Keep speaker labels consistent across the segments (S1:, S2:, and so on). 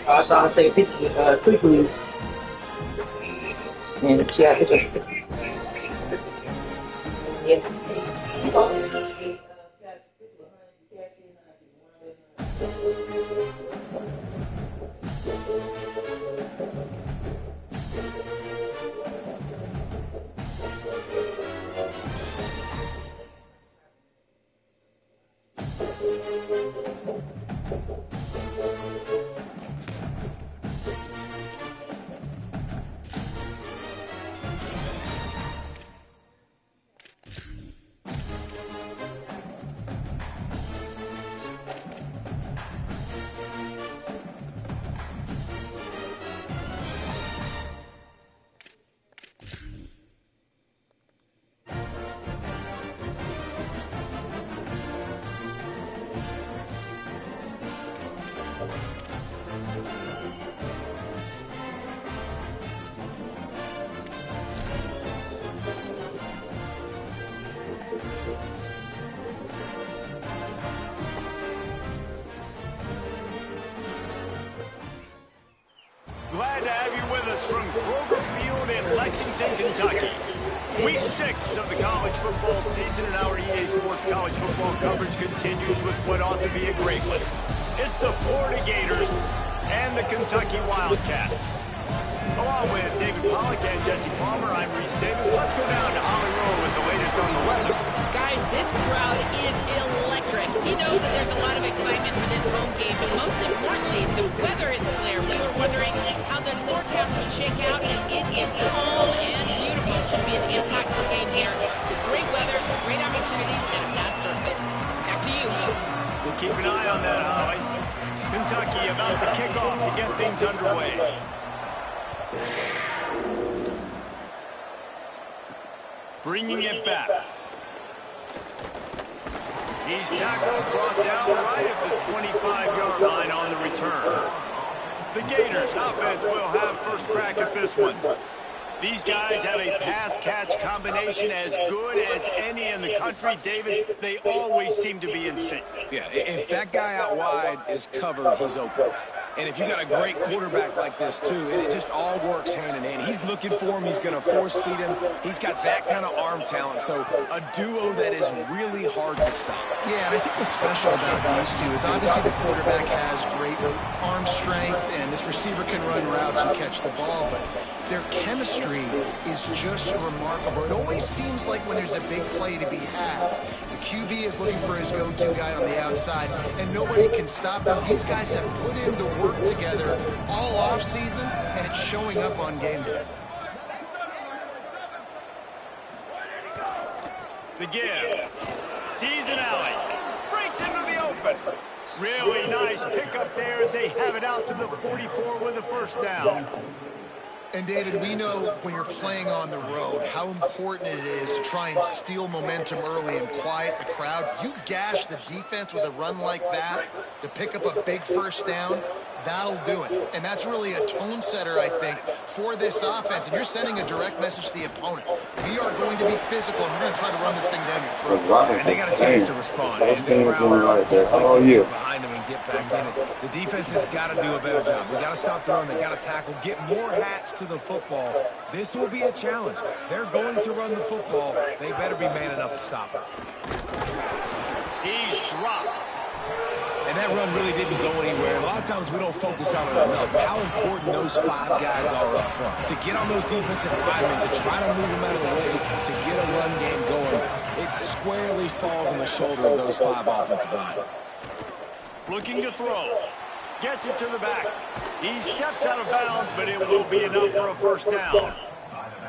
S1: I saw her take pictures quickly, and she got interested. Yeah.
S2: Glad to have you with us from Kroger Field in Lexington, Kentucky. Week 6 of the college football season, and our EA Sports college football coverage continues with what ought to be a great one. It's the Florida Gators and the Kentucky Wildcats. Along with David Pollack and Jesse Palmer, I'm Reese Davis. Let's go down to Holly Rowe with the latest on the weather.
S3: Guys, this crowd is electric. He knows that there's a lot of excitement for this home game, but most importantly, the weather is clear. We were wondering how the forecast would shake out, and it is calm and beautiful. Should be an impactful game here. Great weather, great opportunities, and a fast surface. Back to you.
S2: We'll keep an eye on that, Holly. Kentucky about to kick off to get things underway. Bringing it back. He's tackled, brought down right at the 25-yard line on the return. The Gators offense will have first crack at this one. These guys have a pass-catch combination as good as any in the country. David, they always seem to be in sync.
S4: Yeah, if that guy out wide is covered, he's open. And if you got a great quarterback like this, too, it just all works hand in hand. He's looking for him. He's going to force-feed him. He's got that kind of arm talent. So a duo that is really hard to stop.
S5: Yeah, and I think what's special about these two is obviously the quarterback has great arm strength, and this receiver can run routes and catch the ball, but their chemistry is just remarkable. It always seems like when there's a big play to be had, the QB is looking for his go-to guy on the outside, and nobody can stop him. These guys have put in the work together all offseason, and it's showing up on game day.
S2: The give. Sees an alley. Breaks into the open. Really nice pickup there as they have it out to the 44 with a first down.
S5: And, David, we know when you're playing on the road how important it is to try and steal momentum early and quiet the crowd. If you gash the defense with a run like that to pick up a big first down, that'll do it. And that's really a tone setter, I think, for this offense. And you're sending a direct message to the opponent. We are going to be physical, and we're going to try to run this thing down your throat.
S4: And they got a chance to respond.
S6: Those things going right there. How are you?
S4: Behind them and get back in it. The defense has got to do a better job. We got to stop the run. They got to tackle, get more hats to the football. This will be a challenge. They're going to run the football. They better be man enough to stop it.
S2: He's dropped.
S4: And that run really didn't go anywhere. A lot of times we don't focus on it enough. How important those 5 guys are up front. To get on those defensive linemen, to try to move them out of the way, to get a run game going, it squarely falls on the shoulder of those 5 offensive linemen.
S2: Looking to throw. Gets it to the back. He steps out of bounds, but it will be enough for a first down.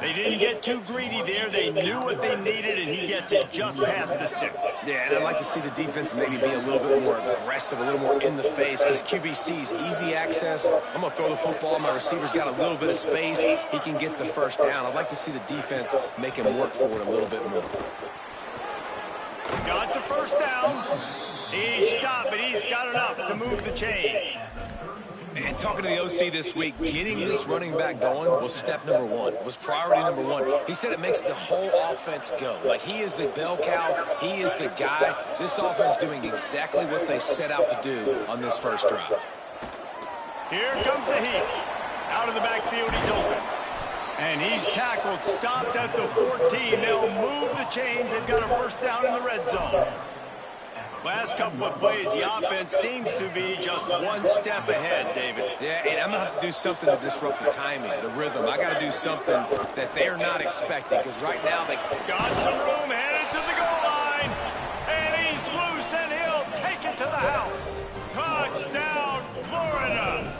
S2: They didn't get too greedy there. They knew what they needed, and he gets it just past the sticks.
S4: Yeah, and I'd like to see the defense maybe be a little bit more aggressive, a little more in the face, because QB sees easy access. I'm going to throw the football. My receiver's got a little bit of space. He can get the first down. I'd like to see the defense make him work for it a little bit more.
S2: Got the first down. He stopped, but he's got enough to move the chain.
S4: And talking to the OC this week, getting this running back going was step number one. It was priority number one. He said it makes the whole offense go. Like, he is the bell cow. He is the guy. This offense doing exactly what they set out to do on this first drive.
S2: Here comes the heat. Out of the backfield, he's open. And he's tackled, stopped at the 14. They'll move the chains. They've got a first down in the red zone. Last couple of plays, the offense seems to be just one step ahead, David.
S4: Yeah, and I'm going to have to do something to disrupt the timing, the rhythm. I got to do something that they're not expecting, because right now they
S2: got some room, headed to the goal line. And he's loose, and he'll take it to the house. Touchdown, Florida.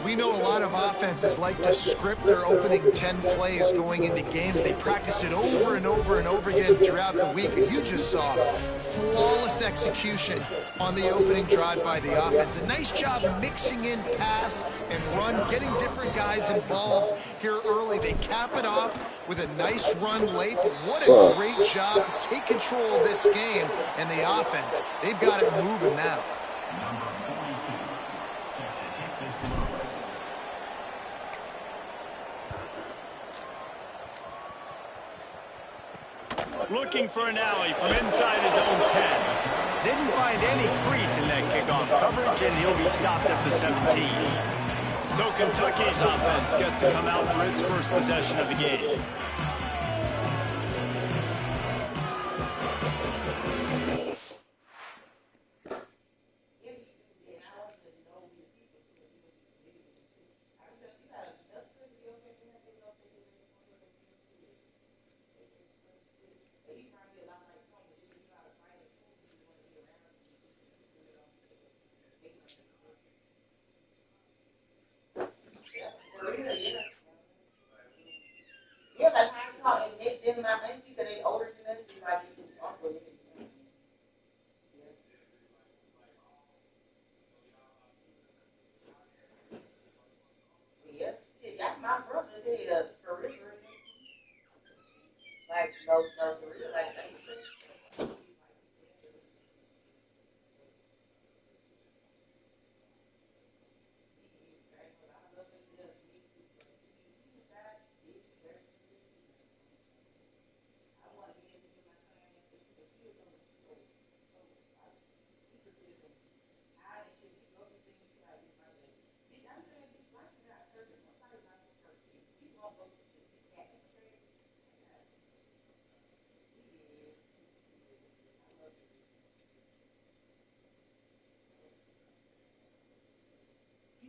S5: We know a lot of offenses like to script their opening 10 plays going into games. They practice it over and over and over again throughout the week. And you just saw flawless execution on the opening drive by the offense. A nice job mixing in pass and run, getting different guys involved here early. They cap it off with a nice run late. But what a great job to take control of this game and the offense. They've got it moving now.
S2: Looking for an alley from inside his own 10. Didn't find any crease in that kickoff coverage, and he'll be stopped at the 17. So Kentucky's offense gets to come out for its first possession of the game.
S1: Yeah, like how you call it, they my auntie, but they older than us, like you uncle. Yeah, that's my brother. They for real. Like no, for real, like they.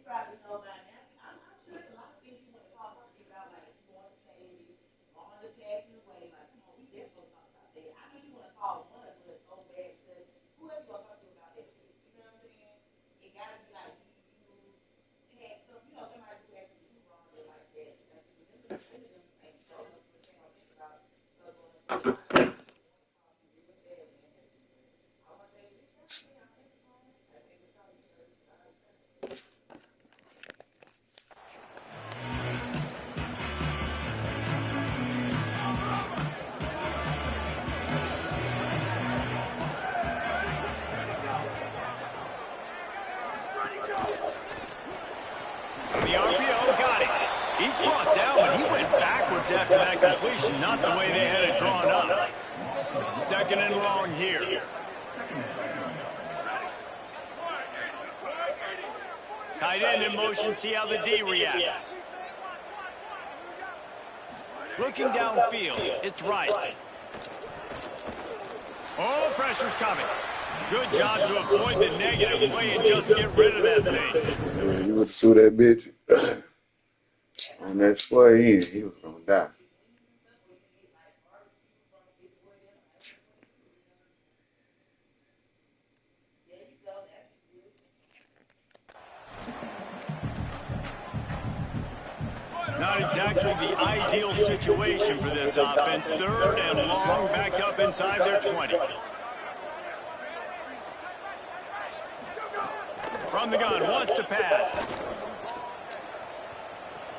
S1: Probably know by now. I'm sure there's a lot of things you want to talk about, like you want to change, on the passing away. Like, come on, we definitely talk about that. I know you want to call one of us so bad because whoever you're talking about that shit, you know what I'm saying? It gotta be like you had some, you know, somebody who has to do wrong or like that. That's them ain't showing us what they don't think about us.
S2: After that completion, not the way they had it drawn up. Second and long here. Tight end in motion, see how the D reacts. Looking downfield, it's right. Oh, pressure's coming. Good job to avoid the negative play and just get rid of that thing.
S6: You would sue that bitch. On that square end, he was gonna die.
S2: Not exactly the ideal situation for this offense. Third and long, back up inside their 20. From the gun, wants to pass.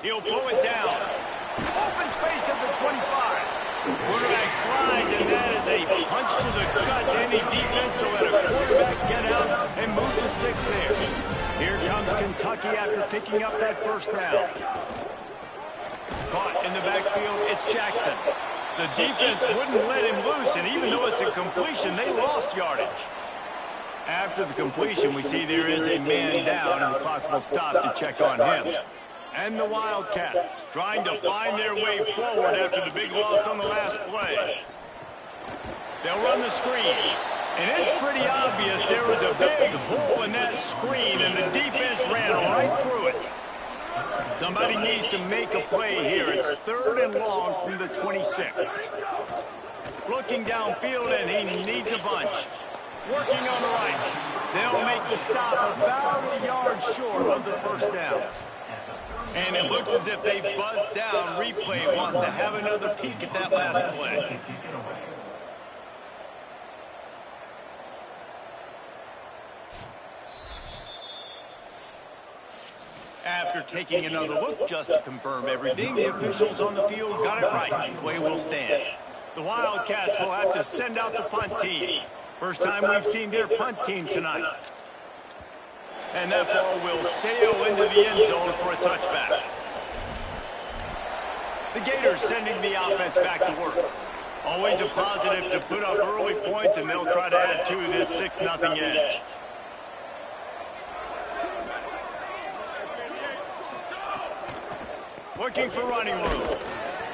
S2: He'll blow it down. Open space at the 25. Quarterback slides, and that is a punch to the gut to any defense to let a quarterback get out and move the sticks there. Here comes Kentucky after picking up that first down. Caught in the backfield, it's Jackson. The defense wouldn't let him loose, and even though it's a completion, they lost yardage. After the completion, we see there is a man down, and the clock will stop to check on him. And the Wildcats trying to find their way forward after the big loss on the last play. They'll run the screen. And it's pretty obvious there was a big hole in that screen, and the defense ran right through it. Somebody needs to make a play here. It's 3rd and long from the 26. Looking downfield, and he needs a bunch. Working on the right. They'll make the stop about a yard short of the first down. And it looks as if they buzzed down. Replay wants to have another peek at that last play. After taking another look just to confirm everything, the officials on the field got it right. The play will stand. The Wildcats will have to send out the punt team. First time we've seen their punt team tonight. And that ball will sail into the end zone for a touchback. The Gators sending the offense back to work. Always a positive to put up early points, and they'll try to add to this 6-0 edge. Looking for running room.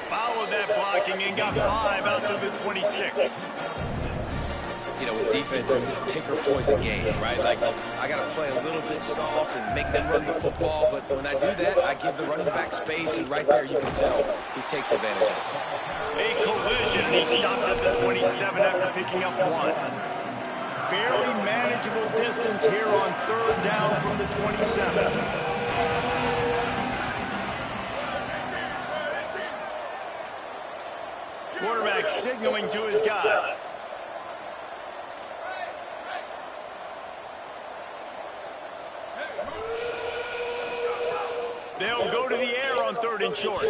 S2: Followed that blocking and got 5 out to the 26.
S4: You know, with defense, it's this pick or poison game, right? Like, I got to play a little bit soft and make them run the football, but when I do that, I give the running back space, and right there you can tell he takes advantage of it.
S2: A collision, and he stopped at the 27 after picking up 1. Fairly manageable distance here on 3rd down from the 27. Quarterback signaling to his guy. They'll go to the air on 3rd and short.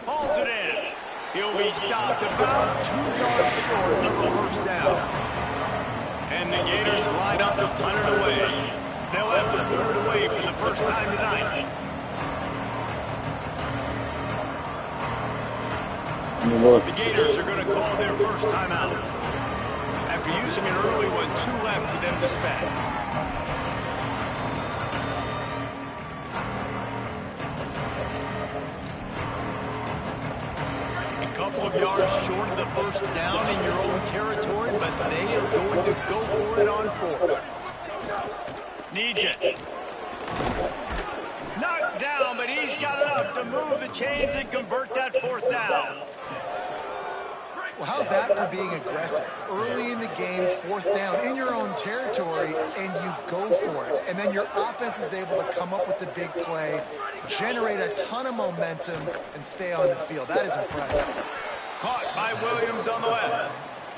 S2: Hauls it in. He'll be stopped about 2 yards short of the first down. And the Gators line up to punt it away. They'll have to put it away for the first time tonight. The Gators are going to call their first timeout. After using an early one, 2 left for them to spend. A couple of yards short of the first down in your own territory, but they are going to go for it on 4th. Needs it. Knocked down, but he's got enough to move the chains and convert that 4th down.
S5: Well, how's that for being aggressive? Early in the game, 4th down in your own territory, and you go for it. And then your offense is able to come up with the big play, generate a ton of momentum, and stay on the field. That is impressive.
S2: Caught by Williams on the left.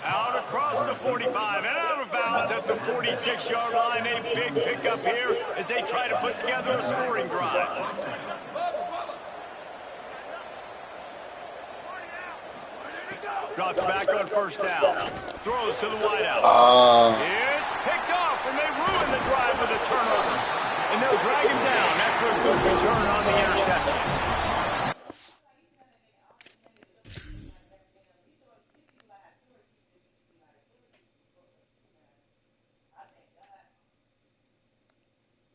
S2: Out across the 45 and out of bounds at the 46-yard line. A big pickup here as they try to put together a scoring drive. Drops back on 1st down. Throws to the wideout. It's picked off, and they ruin the drive with a turnover. And they'll drag him down after a good return on the interception.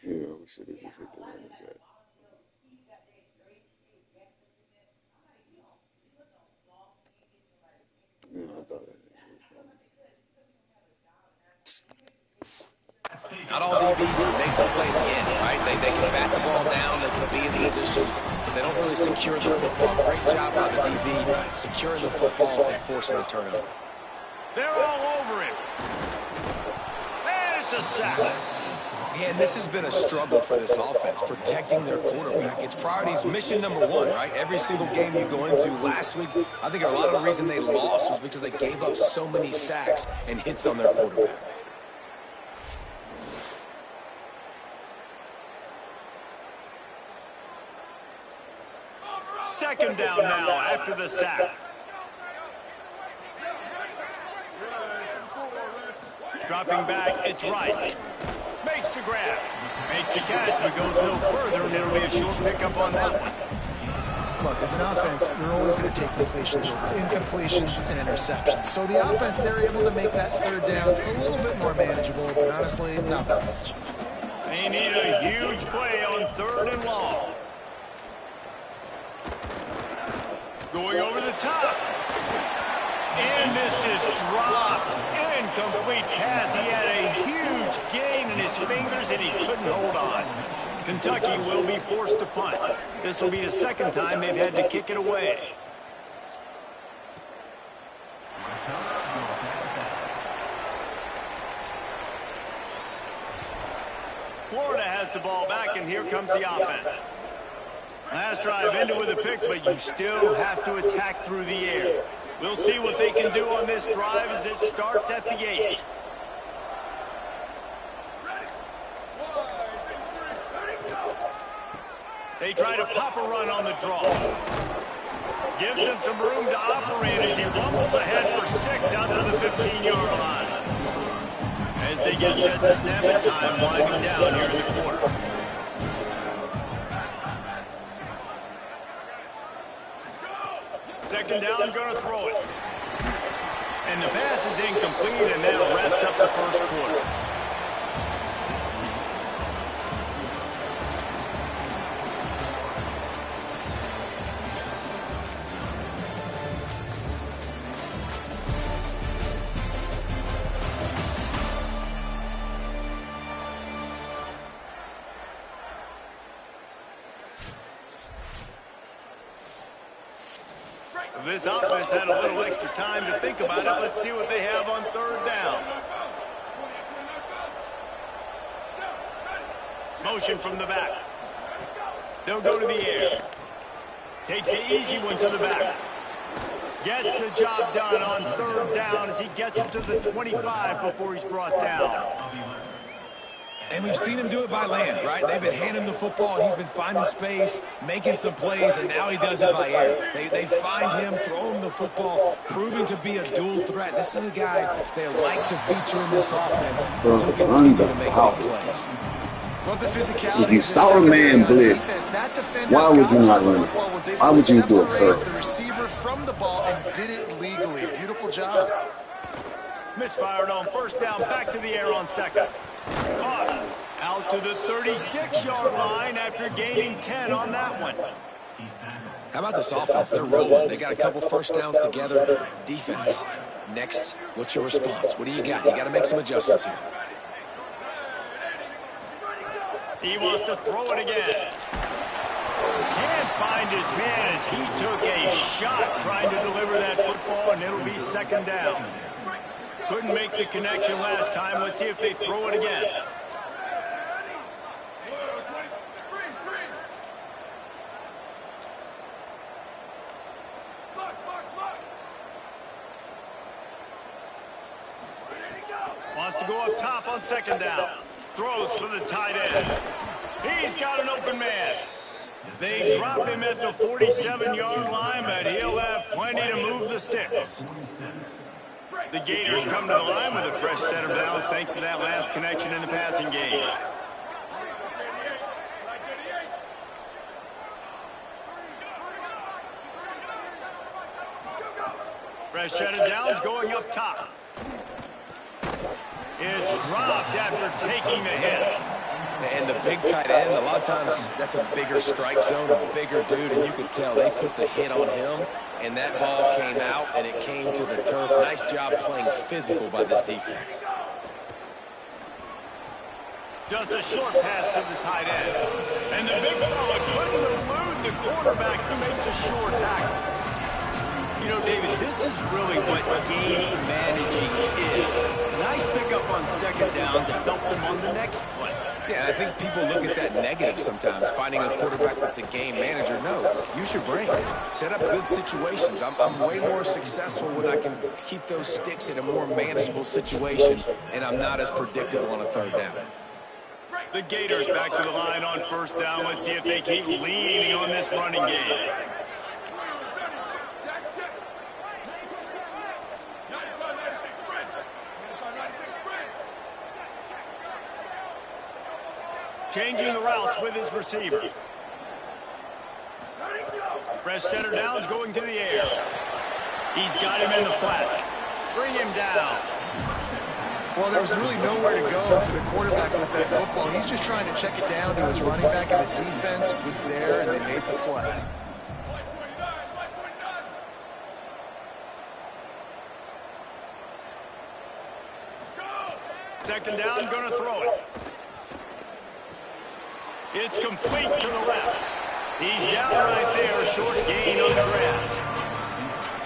S6: Yeah, we said it just hit the running back. Yeah, I thought that.
S4: Not all DBs can make the play at the end, right? They can bat the ball down, they can be in position, but they don't really secure the football. Great job by the DB securing the football and forcing the turnover.
S2: They're all over him. And it's a sack.
S4: Yeah, and this has been a struggle for this offense, protecting their quarterback. It's priorities mission number 1, right? Every single game you go into. Last week, I think a lot of the reason they lost was because they gave up so many sacks and hits on their quarterback.
S2: Second down now after the sack. Dropping back, it's right. Makes makes the grab. Makes the catch, but goes no further, and it'll be a short pickup on that one.
S5: Look, as an offense, you're always going to take completions over incompletions and interceptions. So the offense, they're able to make that third down a little bit more manageable, but honestly, not by much.
S2: They need a huge play on 3rd and long. Going over the top. And this is dropped. Incomplete pass. He had a huge gain in his fingers, and he couldn't hold on. Kentucky will be forced to punt. This will be the 2nd time they've had to kick it away. Florida has the ball back, and here comes the offense. Last drive ended with a pick, but you still have to attack through the air. We'll see what they can do on this drive as it starts at the 8. They try to pop a run on the draw. Gives him some room to operate as he rumbles ahead for 6 out to the 15-yard line. As they get set to snap it, time winding down here in the quarter. Second down, going to throw it. And the pass is incomplete, and that wraps up the first quarter. This offense had a little extra time to think about it. Let's see what they have on 3rd down. Motion from the back. They'll go to the air. Takes the easy one to the back. Gets the job done on 3rd down as he gets it to the 25 before he's brought down.
S4: And we've seen him do it by land, right? They've been handing him the football, and he's been finding space, making some plays, and now he does it by air. They find him, throw him the football, proving to be a dual threat. This is a guy they like to feature in this offense, so he'll continue to make big plays.
S5: Love the physicality.
S6: If you saw a man blitz, why would you not run it? Why would you do it first?
S5: The receiver from the ball and did it legally. Beautiful job.
S2: Misfired on 1st down, back to the air on 2nd. Caught out to the 36-yard line after gaining 10 on that one.
S4: How about this offense? They're rolling. They got a couple 1st downs together. Defense. Next, what's your response? What do you got? You got to make some adjustments here.
S2: He wants to throw it again. Can't find his man as he took a shot trying to deliver that football, and it'll be 2nd down. Couldn't make the connection last time. Let's see if they throw it again. Wants to go up top on 2nd down. Throws for the tight end. He's got an open man. They drop him at the 47-yard line, but he'll have plenty to move the sticks. The Gators come to the line with a fresh set of downs thanks to that last connection in the passing game. Fresh set of downs going up top. It's dropped after taking the hit.
S4: And the big tight end, a lot of times that's a bigger strike zone, a bigger dude, and you could tell they put the hit on him, and that ball came out, and it came to the turf. Nice job playing physical by this defense.
S2: Just a short pass to the tight end. And the big fella couldn't elude the quarterback who makes a sure tackle. You know, David, this is really what game managing is. Nice pickup on 2nd down to help them on the next play.
S4: Yeah, I think people look at that negative sometimes, finding a quarterback that's a game manager. No, use your brain. Set up good situations. I'm way more successful when I can keep those sticks in a more manageable situation, and I'm not as predictable on a 3rd down.
S2: The Gators back to the line on 1st down. Let's see if they keep leaning on this running game. Changing the routes with his receivers. Fresh center downs going to the air. He's got him in the flat. Bring him down.
S5: Well, there was really nowhere to go for the quarterback with that football. He's just trying to check it down to his running back, and the defense was there, and they made the play.
S2: Second down, going to throw it. It's complete to the left. He's down right there, short gain on the grab.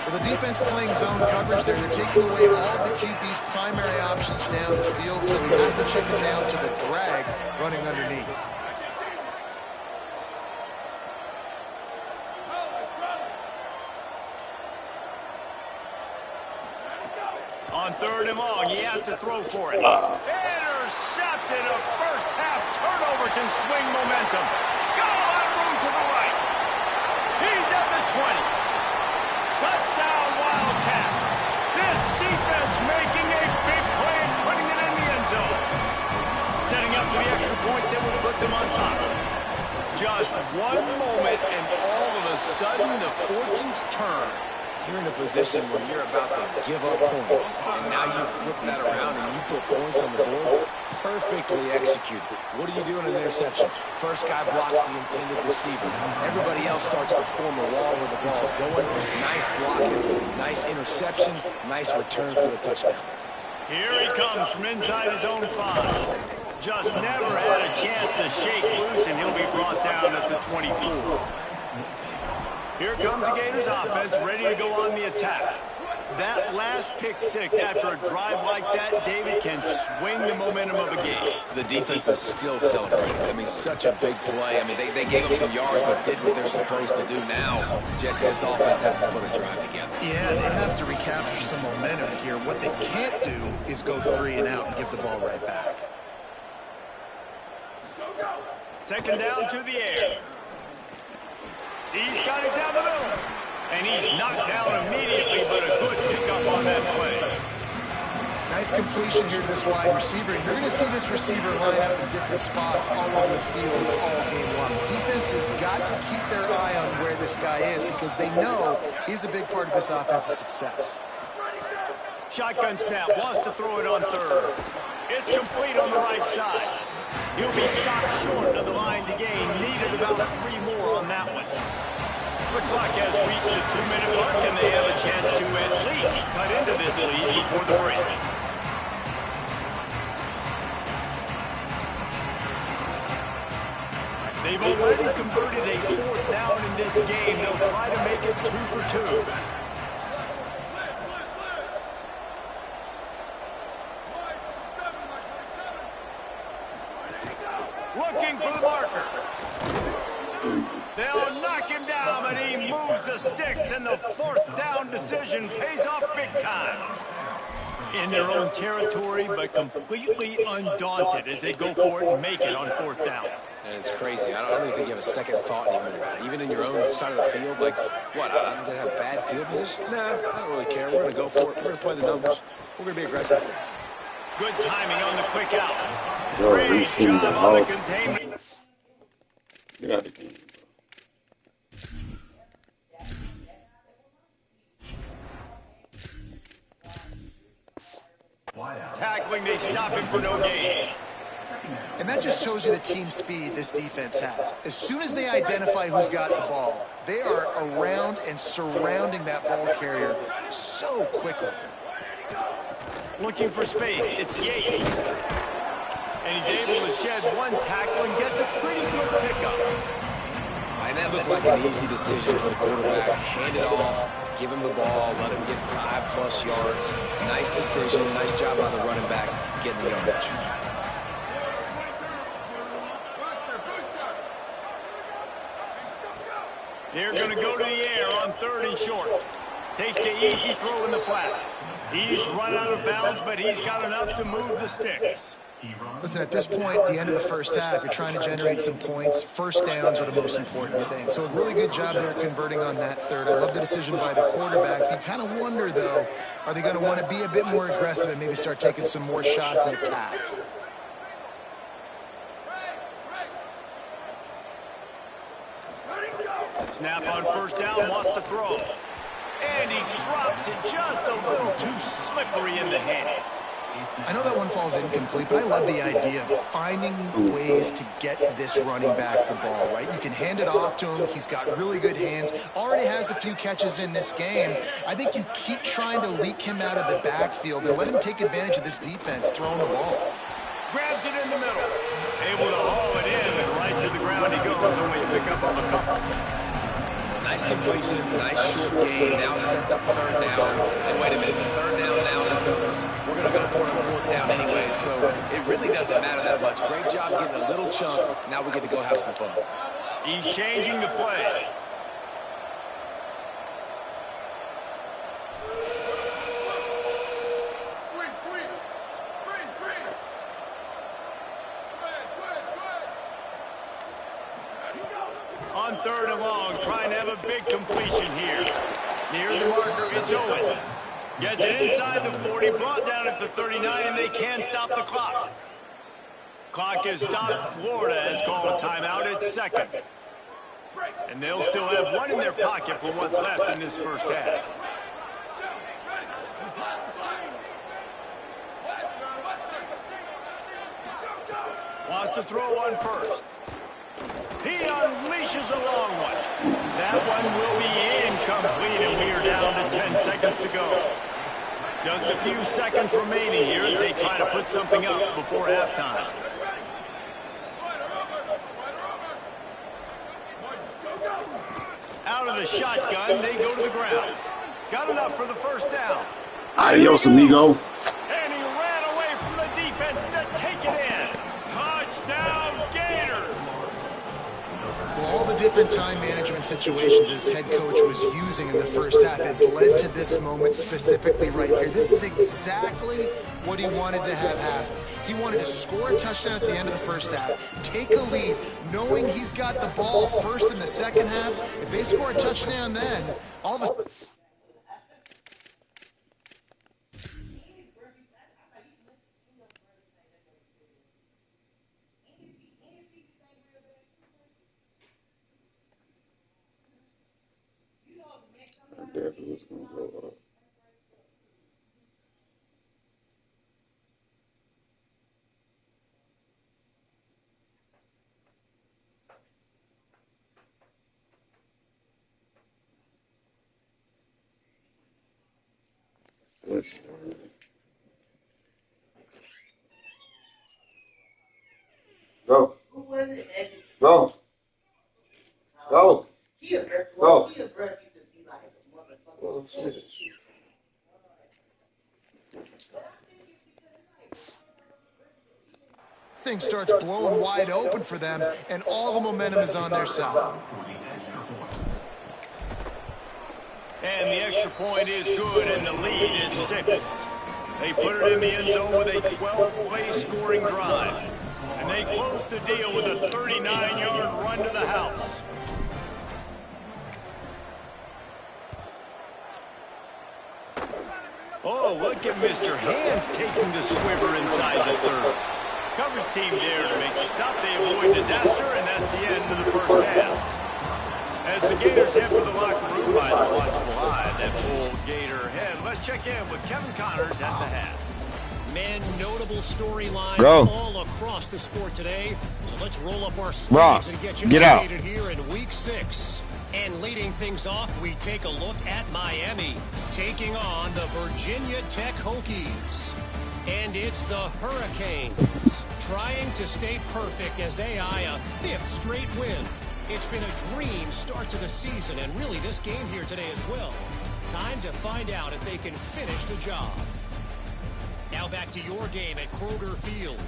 S5: Well, the defense playing zone coverage there. They're taking away all of the QB's primary options down the field, so he has to check it down to the drag running underneath.
S2: On third and long, he has to throw for it. Intercepted. A first half turnover can swing momentum. Got a lot of room to the right. He's at the 20. Touchdown, Wildcats. This defense making a big play and putting it in the end zone. Setting up for the extra point that will put them on top. Just one moment and all of a sudden the fortunes turn.
S4: You're in a position where you're about to give up points, and now you flip that around and you put points on the board. Perfectly executed. What do you do in an interception? First guy blocks the intended receiver. Everybody else starts to form a wall where the ball's going. Nice blocking, nice interception, nice return for the touchdown.
S2: Here he comes from inside his own 5. Just never had a chance to shake loose, and he'll be brought down at the 24. Here comes the Gators offense, ready to go on the attack. That last pick six after a drive like that, David, can swing the momentum of a game.
S4: The defense is still celebrating. I mean, such a big play. I mean, they gave up some yards, but did what they're supposed to do. Now, Jesse, this offense has to put a drive together.
S5: Yeah, they have to recapture some momentum here. What they can't do is go 3 and out and give the ball right back.
S2: Second down to the air. He's got it down the middle. And he's knocked down immediately, but a good pickup on that play.
S5: Nice completion here to this wide receiver. And you're going to see this receiver line up in different spots all over the field all game long. Defense has got to keep their eye on where this guy is because they know he's a big part of this offense's success.
S2: Shotgun snap, wants to throw it on third. It's complete on the right side. He'll be stopped short of the line to gain. Needed about 3 more on that one. The clock has reached the 2-minute mark, and they have a chance to at least cut into this lead before the break. They've already converted a 4th down in this game. They'll try to make it 2 for 2. Looking for the marker. They'll knock him down, but he moves the sticks, and the 4th down decision pays off big time. In their own territory, but completely undaunted as they go for it and make it on 4th down.
S4: And it's crazy. I don't even think you have a second thought anymore. Even in your own side of the field, like, what, I'm going to have bad field position? Nah, I don't really care. We're going to go for it. We're going to play the numbers. We're going to be aggressive.
S2: Good timing on the quick out.
S6: Yo,
S2: Great
S6: he's seen
S2: job
S6: the
S2: on the
S6: house.
S2: containment.
S6: Get out of the game.
S2: Tackling, they stop him for no gain.
S5: And that just shows you the team speed this defense has. As soon as they identify who's got the ball, they are around and surrounding that ball carrier so quickly.
S2: Looking for space, it's Yates. And he's able to shed 1 tackle and gets a pretty good pickup.
S4: And that looked like an easy decision for the quarterback. Hand it off, give him the ball, let him get 5+ yards. Nice decision, nice job by the running back getting the yardage.
S2: They're going to go to the air on 3rd and short. Takes the easy throw in the flat. He's run out of bounds, but he's got enough to move the sticks.
S5: Listen, at this point, the end of the first half, you're trying to generate some points. First downs are the most important thing. So a really good job there converting on that 3rd. I love the decision by the quarterback. You kind of wonder, though, are they going to want to be a bit more aggressive and maybe start taking some more shots and attack?
S2: Snap on first down, wants to throw. And he drops it just a little too slippery in the hands.
S5: I know that one falls incomplete, but I love the idea of finding ways to get this running back the ball, right? You can hand it off to him. He's got really good hands. Already has a few catches in this game. I think you keep trying to leak him out of the backfield and let him take advantage of this defense throwing the ball.
S2: Grabs it in the middle. Able to haul it in, and right to the ground he goes. Only a pickup of a couple.
S4: Nice completion, nice short game. Now it sets up third down. And wait a minute, third down now it comes. We're going to go for it on fourth down anyway, so it really doesn't matter that much. Great job getting a little chunk. Now we get to go have some fun.
S2: He's changing the play. On third and long, trying to have a big completion here. Near the marker, it's Owens. Gets it inside the 40, brought down at the 39, and they can't stop the clock. Clock is stopped. Florida has called a timeout at second. And they'll still have one in their pocket for what's left in this first half. Wants to throw one first. He unleashes a long one. That one will be incomplete, and we are down to 10 seconds to go. Just a few seconds remaining here as they try to put something up before halftime. Out of the shotgun, they go to the ground. Got enough for the first down.
S6: Adios, amigo.
S2: And he ran away from the defense to take it in. Touchdown, Gators!
S5: Well, all the different time management situations this head coach was using in the first half has led to this moment specifically right here. This is exactly what he wanted to have happen. He wanted to score a touchdown at the end of the first half, take a lead, knowing he's got the ball first in the second half. If they score a touchdown then, all of a sudden...
S6: I definitely was going to go up. Go. Go. Go. Go. Oh, shit.
S5: This thing starts blowing wide open for them, and all the momentum is on their side.
S2: And the extra point is good, and the lead is 6. They put it in the end zone with a 12-play scoring drive. And they close the deal with a 39-yard run to the house. Oh, look at Mr. Hands taking the squibber inside the third. Coverage team there to make the stop. They avoid disaster, and that's the end of the first half. As the Gators head for the locker room by the watchful eye, that full Gator head. Let's check in with Kevin Connors at the half.
S7: Man, notable storylines all across the sport today. So let's roll up our sleeves and get you updated here in Week 6. And leading things off, we take a look at Miami, taking on the Virginia Tech Hokies. And it's the Hurricanes, trying to stay perfect as they eye a 5th straight win. It's been a dream start to the season, and really this game here today as well. Time to find out if they can finish the job. Now back to your game at Kroger Field.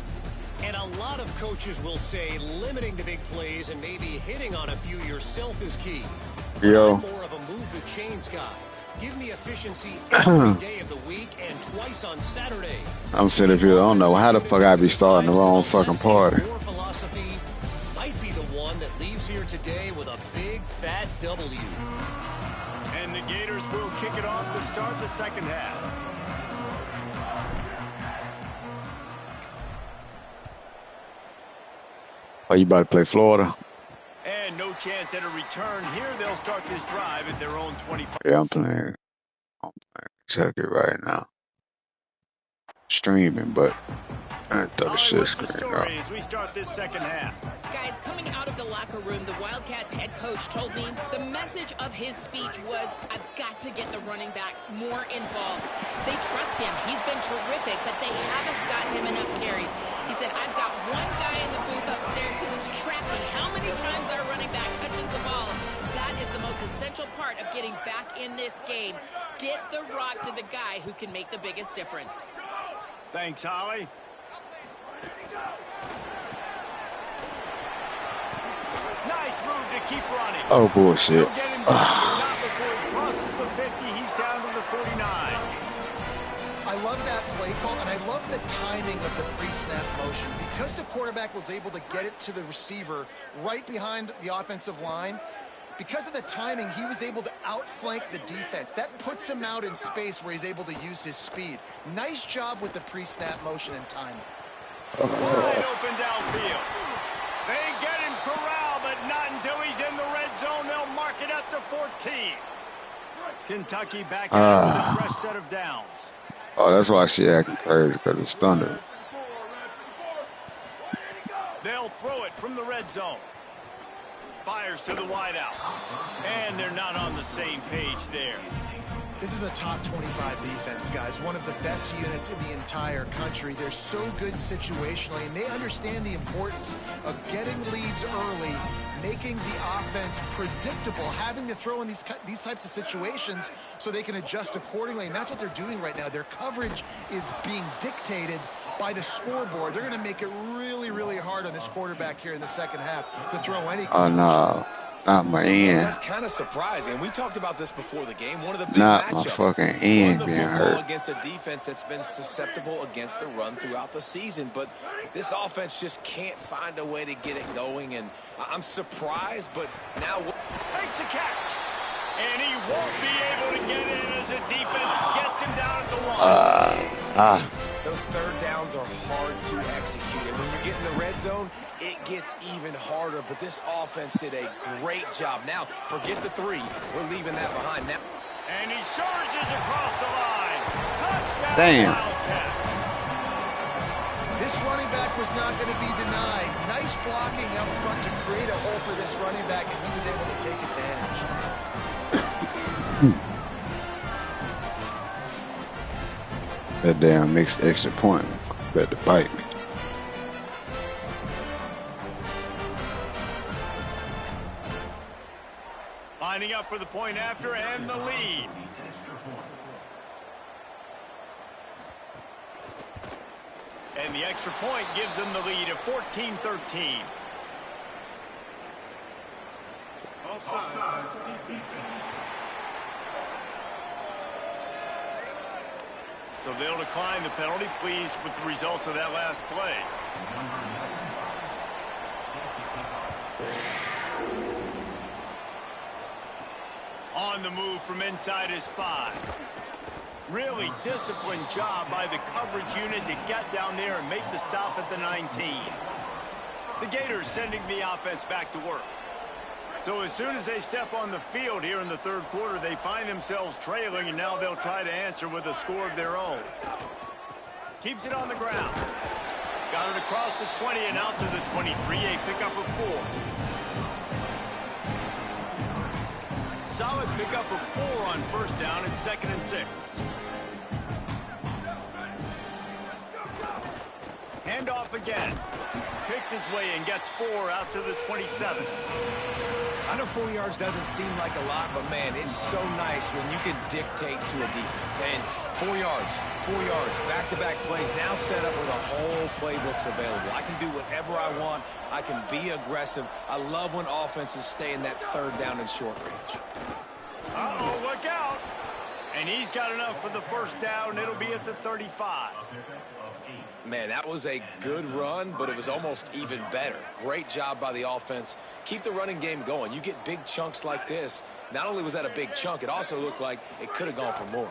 S7: And a lot of coaches will say limiting the big plays and maybe hitting on a few yourself is key.
S6: Yo.
S7: I'm more of a move the chains guy. Give me efficiency every day of the week and twice on Saturday.
S6: I'm sitting here, I don't know how the fuck I be starting the wrong fucking party.
S7: Your philosophy might be the one that leaves here today with a big fat W.
S2: And the Gators will kick it off to start the second half.
S6: Oh, you about to play Florida?
S2: And no chance at a return. Here they'll start this drive at their own 25.
S6: Yeah, I'm playing Kentucky right now. Streaming, but I thought the shit
S2: What's the
S6: screen
S2: story
S6: up.
S2: as we start this second half?
S3: Guys, coming out of the locker room, the Wildcats head coach told me the message of his speech was, I've got to get the running back more involved. They trust him. He's been terrific, but they haven't gotten him enough carries. He said, I've got one guy in the booth upstairs who is tracking how many times our running back touches the ball. That is the most essential part of getting back in this game. Get the rock to the guy who can make the biggest difference.
S2: Thanks, Holly. Nice move to keep running.
S6: Oh, bullshit.
S2: He'll get him down, not before he crosses the 50. He's down to the 49.
S5: I love that play call, and I love the timing of the pre-snap motion. Because the quarterback was able to get it to the receiver right behind the offensive line, because of the timing, he was able to outflank the defense. That puts him out in space where he's able to use his speed. Nice job with the pre-snap motion and timing.
S2: Wide open downfield. They get him corralled, but not until he's in the red zone. They'll mark it at the 14. Kentucky back out with a fresh set of downs.
S6: Oh, that's why she acting crazy, because it's thunder.
S2: They'll throw it from the red zone. Fires to the wideout. And they're not on the same page there.
S5: This is a top 25 defense, guys. One of the best units in the entire country. They're so good situationally, and they understand the importance of getting leads early, making the offense predictable, having to throw in these types of situations so they can adjust accordingly, and that's what they're doing right now. Their coverage is being dictated by the scoreboard. They're going to make it really, really hard on this quarterback here in the second half to throw any.
S6: Oh, no. Not my end.
S4: That's kind of surprising. We talked about this before the game. One of the big
S6: Not
S4: matchups.
S6: my fucking end
S4: Run the
S6: being
S4: football
S6: hurt.
S4: against a defense that's been susceptible against the run throughout the season. But this offense just can't find a way to get it going. And I'm surprised, but now
S2: Makes a catch. And he won't be able to get in as the defense gets him down at the line.
S4: those third downs are hard to execute. And when you get in the red zone, it gets even harder. But this offense did a great job. Now, forget the three. We're leaving that behind now.
S2: And he surges across the line. Touchdown,
S6: Damn.
S2: Wildcats.
S5: This running back was not going to be denied. Nice blocking up front to create a hole for this running back, and he was able to take advantage.
S6: That damn mixed extra point. Better bite me.
S2: Lining up for the point after and the lead. And the extra point gives them the lead of 14-13. So they'll decline the penalty, pleased with the results of that last play. On the move from inside his 5. Really disciplined job by the coverage unit to get down there and make the stop at the 19. The Gators sending the offense back to work. So as soon as they step on the field here in the third quarter, they find themselves trailing, and now they'll try to answer with a score of their own. Keeps it on the ground. Got it across the 20 and out to the 23, a pickup of 4. Solid pickup of 4 on first down and 2nd and 6. Handoff again. Picks his way and gets 4 out to the 27.
S4: I know 4 yards doesn't seem like a lot, but man, it's so nice when you can dictate to a defense. And 4 yards, back-to-back plays, now set up with a whole playbooks available. I can do whatever I want. I can be aggressive. I love when offenses stay in that third down and short range.
S2: Uh-oh, look out. And he's got enough for the first down. It'll be at the 35.
S4: Man, that was a good run, but it was almost even better. Great job by the offense. Keep the running game going. You get big chunks like this. Not only was that a big chunk, it also looked like it could have gone for more.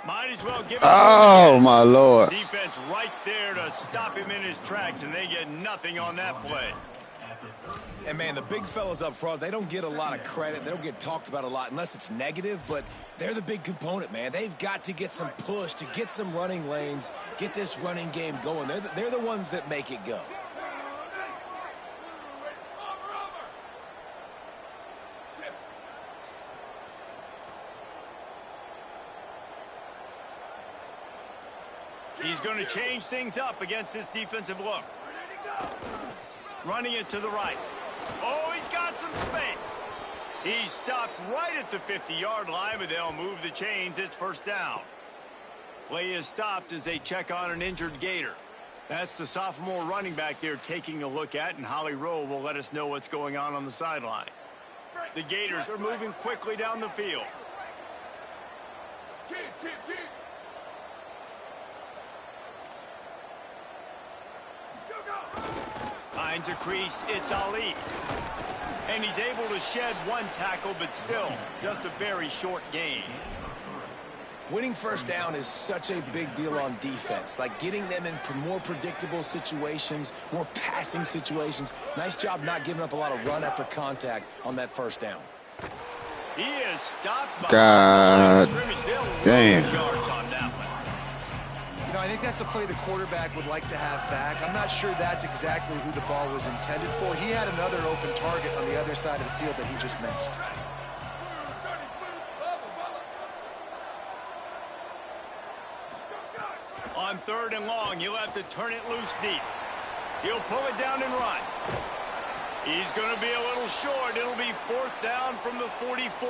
S2: Might as well give it
S6: Oh, my Lord.
S2: Defense right there to stop him in his tracks, and they get nothing on that play.
S4: And, man, the big fellas up front, they don't get a lot of credit. They don't get talked about a lot unless it's negative, but they're the big component, man. They've got to get some push, to get some running lanes, get this running game going. They're the ones that make it go.
S2: He's going to change things up against this defensive look. Running it to the right. Oh, he's got some space. He's stopped right at the 50-yard line, but they'll move the chains. It's first down. Play is stopped as they check on an injured Gator. That's the sophomore running back they're taking a look at, and Holly Rowe will let us know what's going on the sideline. The Gators are moving quickly down the field. Finds a crease, it's Ali. And he's able to shed one tackle, but still, just a very short gain.
S4: Winning first down is such a big deal on defense. Like getting them in more predictable situations, more passing situations. Nice job not giving up a lot of run after contact on that first down.
S2: He is stopped by
S6: God damn.
S2: Yards on that one.
S5: You know, I think that's a play the quarterback would like to have back. I'm not sure that's exactly who the ball was intended for. He had another open target on the other side of the field that he just missed.
S2: On 3rd and long, he'll have to turn it loose deep. He'll pull it down and run. He's going to be a little short. It'll be 4th down from the 44.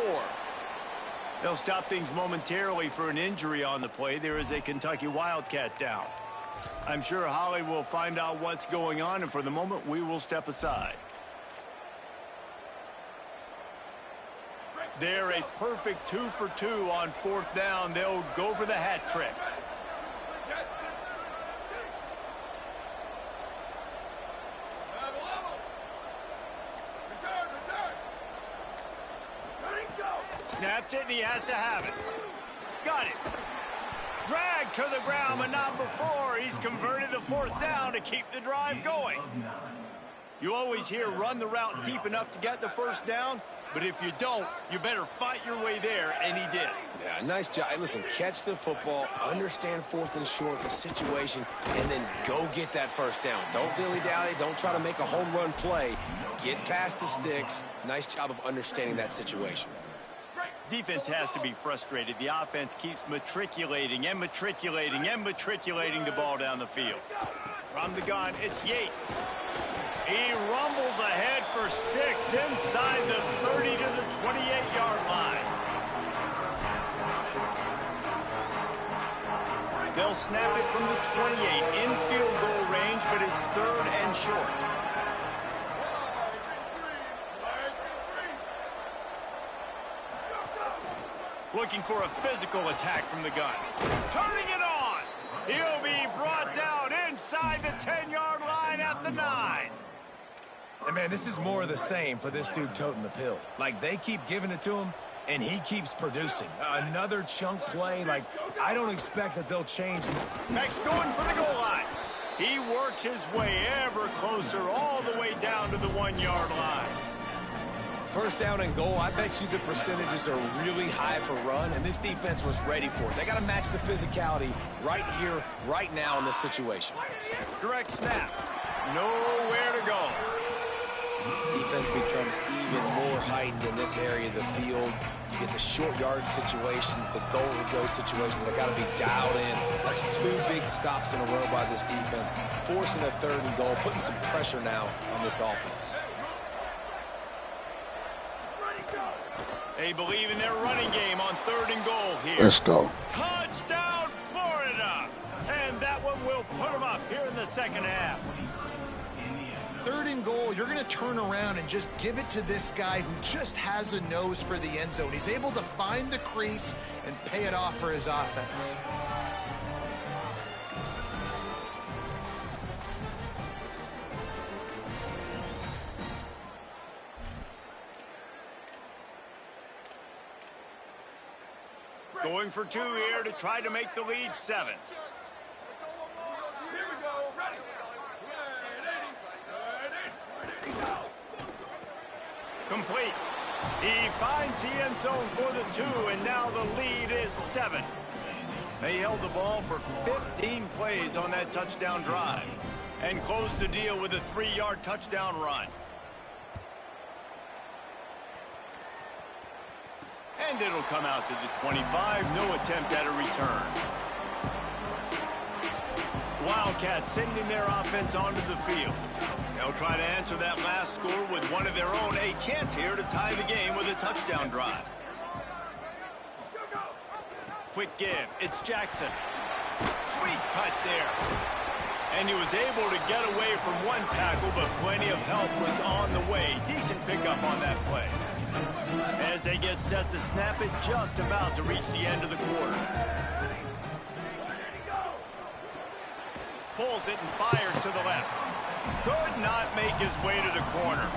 S2: They'll stop things momentarily for an injury on the play. There is a Kentucky Wildcat down. I'm sure Holly will find out what's going on, and for the moment, we will step aside. They're a perfect 2 for 2 on 4th down. They'll go for the hat trick. Snapped it, and he has to have it. Got it. Dragged to the ground, but not before. He's converted the 4th down to keep the drive going. You always hear run the route deep enough to get the first down, but if you don't, you better fight your way there, and he did.
S4: Yeah, nice job. Hey, listen, catch the football, understand 4th and short, the situation, and then go get that first down. Don't dilly-dally. Don't try to make a home run play. Get past the sticks. Nice job of understanding that situation.
S2: Defense has to be frustrated. The offense keeps matriculating and matriculating and matriculating the ball down the field. From the gun, it's Yates. He rumbles ahead for 6 inside the 30 to the 28-yard line. They'll snap it from the 28 in field goal range, but it's 3rd and short. Looking for a physical attack from the gun. Turning it on. He'll be brought down inside the 10-yard line at the 9.
S4: And, man, this is more of the same for this dude toting the pill. Like, they keep giving it to him, and he keeps producing. Another chunk play. Like, I don't expect that they'll change.
S2: Max going for the goal line. He works his way ever closer all the way down to the 1-yard line.
S4: First down and goal, I bet you the percentages are really high for run, and this defense was ready for it. They got to match the physicality right here, right now in this situation.
S2: Direct snap. Nowhere to go.
S4: Defense becomes even more heightened in this area of the field. You get the short yard situations, the goal-to-go situations. They got to be dialed in. That's 2 big stops in a row by this defense, forcing a 3rd and goal, putting some pressure now on this offense.
S2: They believe in their running game on 3rd and goal here.
S6: Let's go.
S2: Touchdown, Florida! And that one will put them up here in the second half.
S5: 3rd and goal, you're going to turn around and just give it to this guy who just has a nose for the end zone. He's able to find the crease and pay it off for his offense.
S2: Going for 2 here to try to make the lead 7.
S8: Here we go. Ready.
S2: Complete. He finds the end zone for the 2, and now the lead is 7. They held the ball for 15 plays on that touchdown drive and closed the deal with a 3-yard touchdown run. And it'll come out to the 25. No attempt at a return. Wildcats sending their offense onto the field. They'll try to answer that last score with one of their own. A chance here to tie the game with a touchdown drive. Quick give. It's Jackson. Sweet cut there. And he was able to get away from one tackle, but plenty of help was on the way. Decent pickup on that play. As they get set to snap it, just about to reach the end of the quarter. Pulls it and fires to the left. Could not make his way to the corner.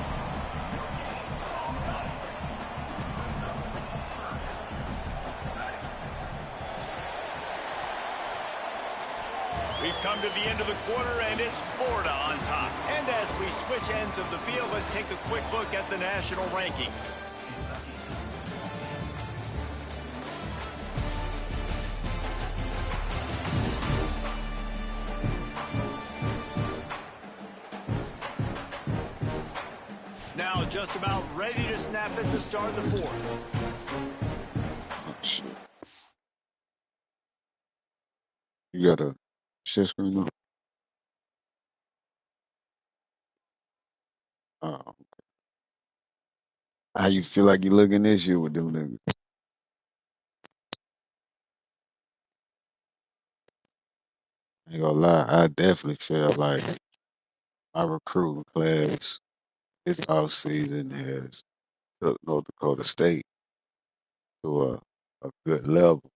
S2: We've come to the end of the quarter, and it's Florida on top. And as we switch ends of the field, let's take a quick look at the national rankings. Now just about ready to snap it to start the 4th.
S6: Oh, shit. You got a shit screen on? Oh. How you feel like you looking this year with them niggas? I ain't gonna lie, I definitely feel like my recruiting class this offseason has took North Dakota State to a good level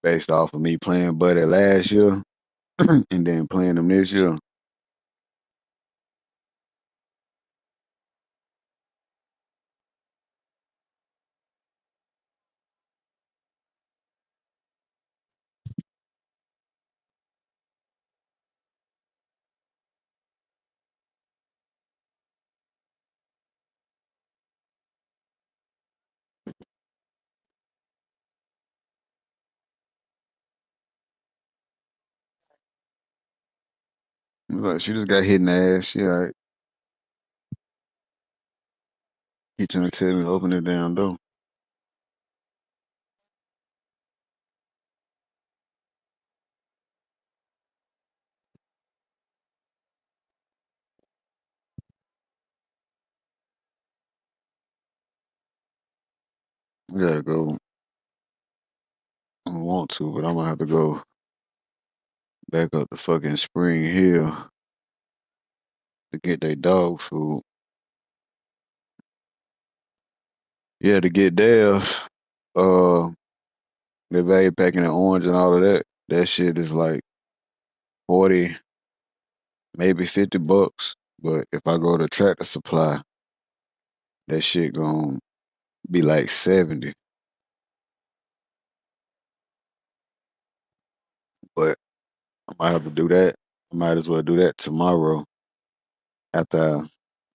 S6: based off of me playing Buddy last year and then playing them this year. It was like she just got hit in the ass. She all right. He trying to tell me to open the damn door. I gotta go. I don't want to, but I'm gonna have to go back up the fucking Spring Hill to get their dog food. Yeah, to get theirs. The value packing and orange and all of that. That shit is like 40, maybe $50. But if I go to Tractor Supply, that shit gonna be like 70. But I might have to do that. I might as well do that tomorrow after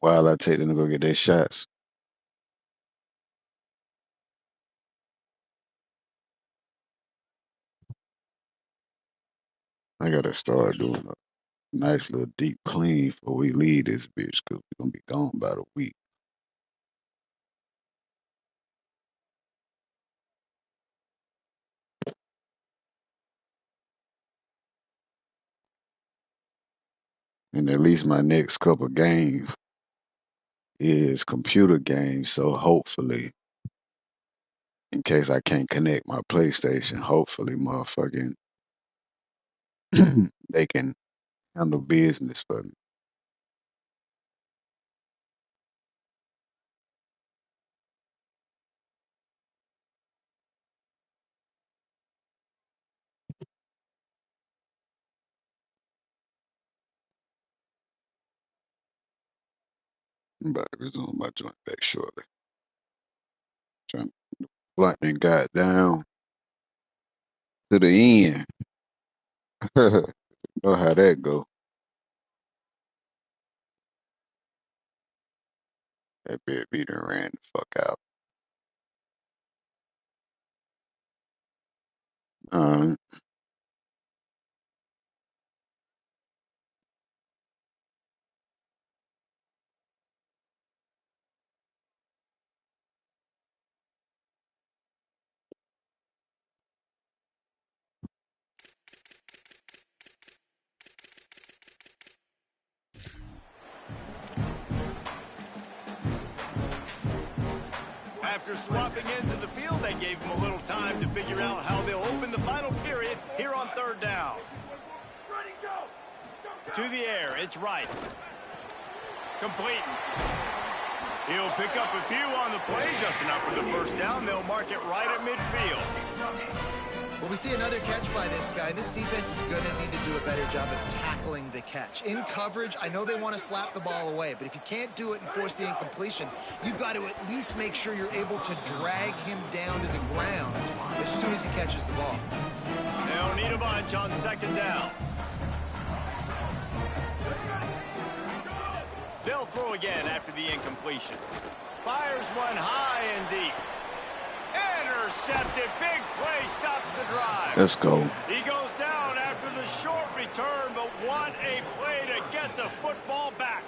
S6: while I take them to go get their shots. I gotta start doing a nice little deep clean before we leave this bitch because we're gonna be gone about a week. And at least my next couple games is computer games. So hopefully, in case I can't connect my PlayStation, hopefully, motherfucking, they can handle business for me. I'm about to resume my joint back shortly. Trying to blunt and got down to the end. Know how that go. That bit beat and ran the fuck out. Um,
S2: After swapping into the field, they gave him a little time to figure out how they'll open the final period here on third down. To the air, it's right. Complete. He'll pick up a few on the play, just enough for the first down. They'll mark it right at midfield.
S5: Well, we see another catch by this guy. This defense is going to need to do a better job of tackling the catch. In coverage, I know they want to slap the ball away, but if you can't do it and force the incompletion, you've got to at least make sure you're able to drag him down to the ground as soon as he catches the ball.
S2: They'll need a bunch on second down. They'll throw again after the incompletion. Fires one high and deep. Intercepted. Big play stops the drive.
S6: let's go.
S2: He goes down after the short return, but what a play to get the football back.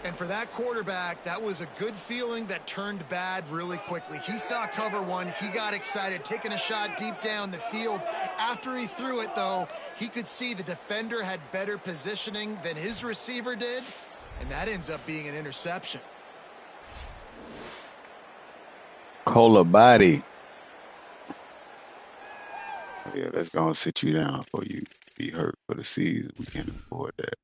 S5: And for that quarterback, that was a good feeling that turned bad really quickly. He saw cover one. He got excited, taking a shot deep down the field. After he threw it, though, he could see the defender had better positioning than his receiver did, and that ends up being an interception.
S6: Cola body. Yeah, that's gonna sit you down before you be hurt for the season. We can't afford that.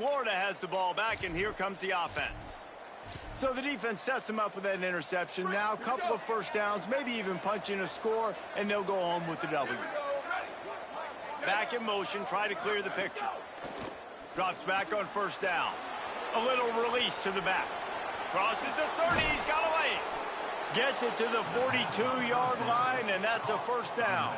S2: Florida has the ball back, and here comes the offense. So the defense sets them up with that interception. Now a couple of first downs, maybe even punching a score, and they'll go home with the W. Back in motion, try to clear the picture. Drops back on first down. A little release to the back. Crosses the 30, he's got away. Gets it to the 42-yard line, and that's a first down.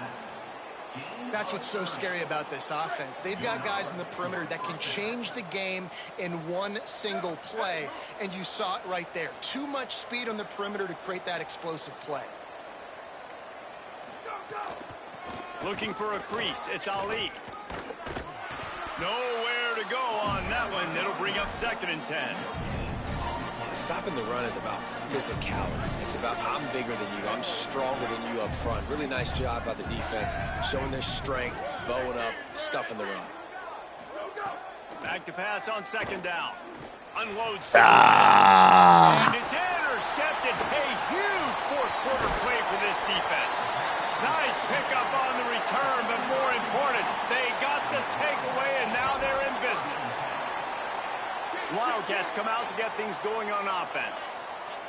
S5: That's what's so scary about this offense. They've got guys in the perimeter that can change the game in one single play, and you saw it right there. Too much speed on the perimeter to create that explosive play.
S2: Looking for a crease, it's Ali. Nowhere to go on that one. That'll bring up 2nd and 10.
S4: Stopping the run is about physicality. It's about I'm bigger than you. I'm stronger than you up front. Really nice job by the defense, showing their strength, bowing up, stuffing the run.
S2: Back to pass on 2nd down. Unloads.
S6: Ah!
S2: And it's intercepted. A huge fourth-quarter play for this defense. Nice pickup on the return, but more important, they got the takeaway, and now they're in business. Wildcats come out to get things going on offense.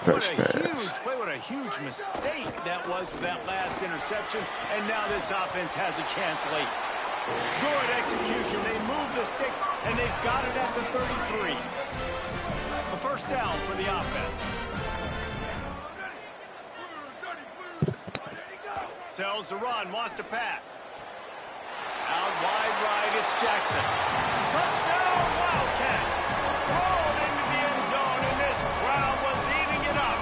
S2: What a huge play, what a huge mistake that was with that last interception, and now this offense has a chance late. Good execution. They move the sticks, and they've got it at the 33. A first down for the offense. Sells the run, wants to pass. Out wide right, it's Jackson. Touchdown, Wildcats! Rolled into the end zone, and this crowd was eating it up.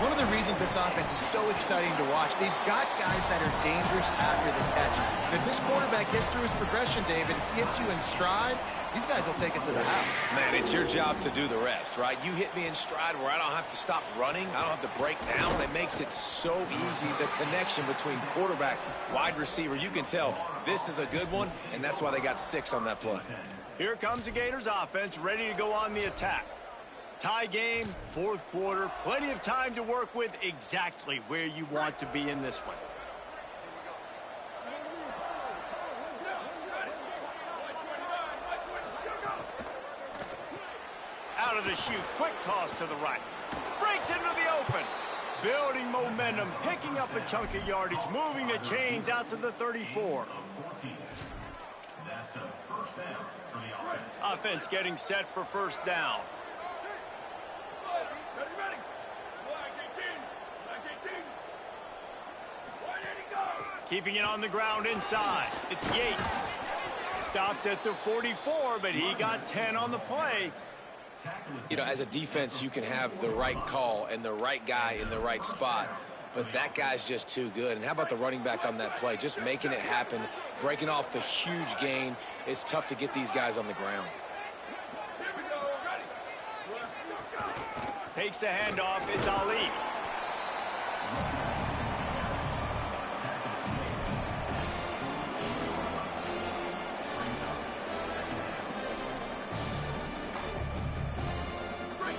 S5: One of the reasons this offense is so exciting to watch, they've got guys that are dangerous after the catch. And if this quarterback gets through his progression, David, hits you in stride, these guys will take it to the house.
S4: Man, it's your job to do the rest, right? You hit me in stride where I don't have to stop running. I don't have to break down. It makes it so easy, the connection between quarterback, wide receiver. You can tell this is a good one, and that's why they got 6 on that play.
S2: Here comes the Gators offense, ready to go on the attack. Tie game, 4th quarter, plenty of time to work with, exactly where you want to be in this one. to shoot. Quick toss to the right. Breaks into the open. Building momentum, picking up a chunk of yardage, moving the chains out to the 34. Offense getting set for first down. Keeping it on the ground inside. It's Yates. Stopped at the 44, but he got 10 on the play.
S4: You know, as a defense, you can have the right call and the right guy in the right spot, but that guy's just too good. And how about the running back on that play? Just making it happen, breaking off the huge gain. It's tough to get these guys on the ground.
S2: Takes the handoff. It's Ali.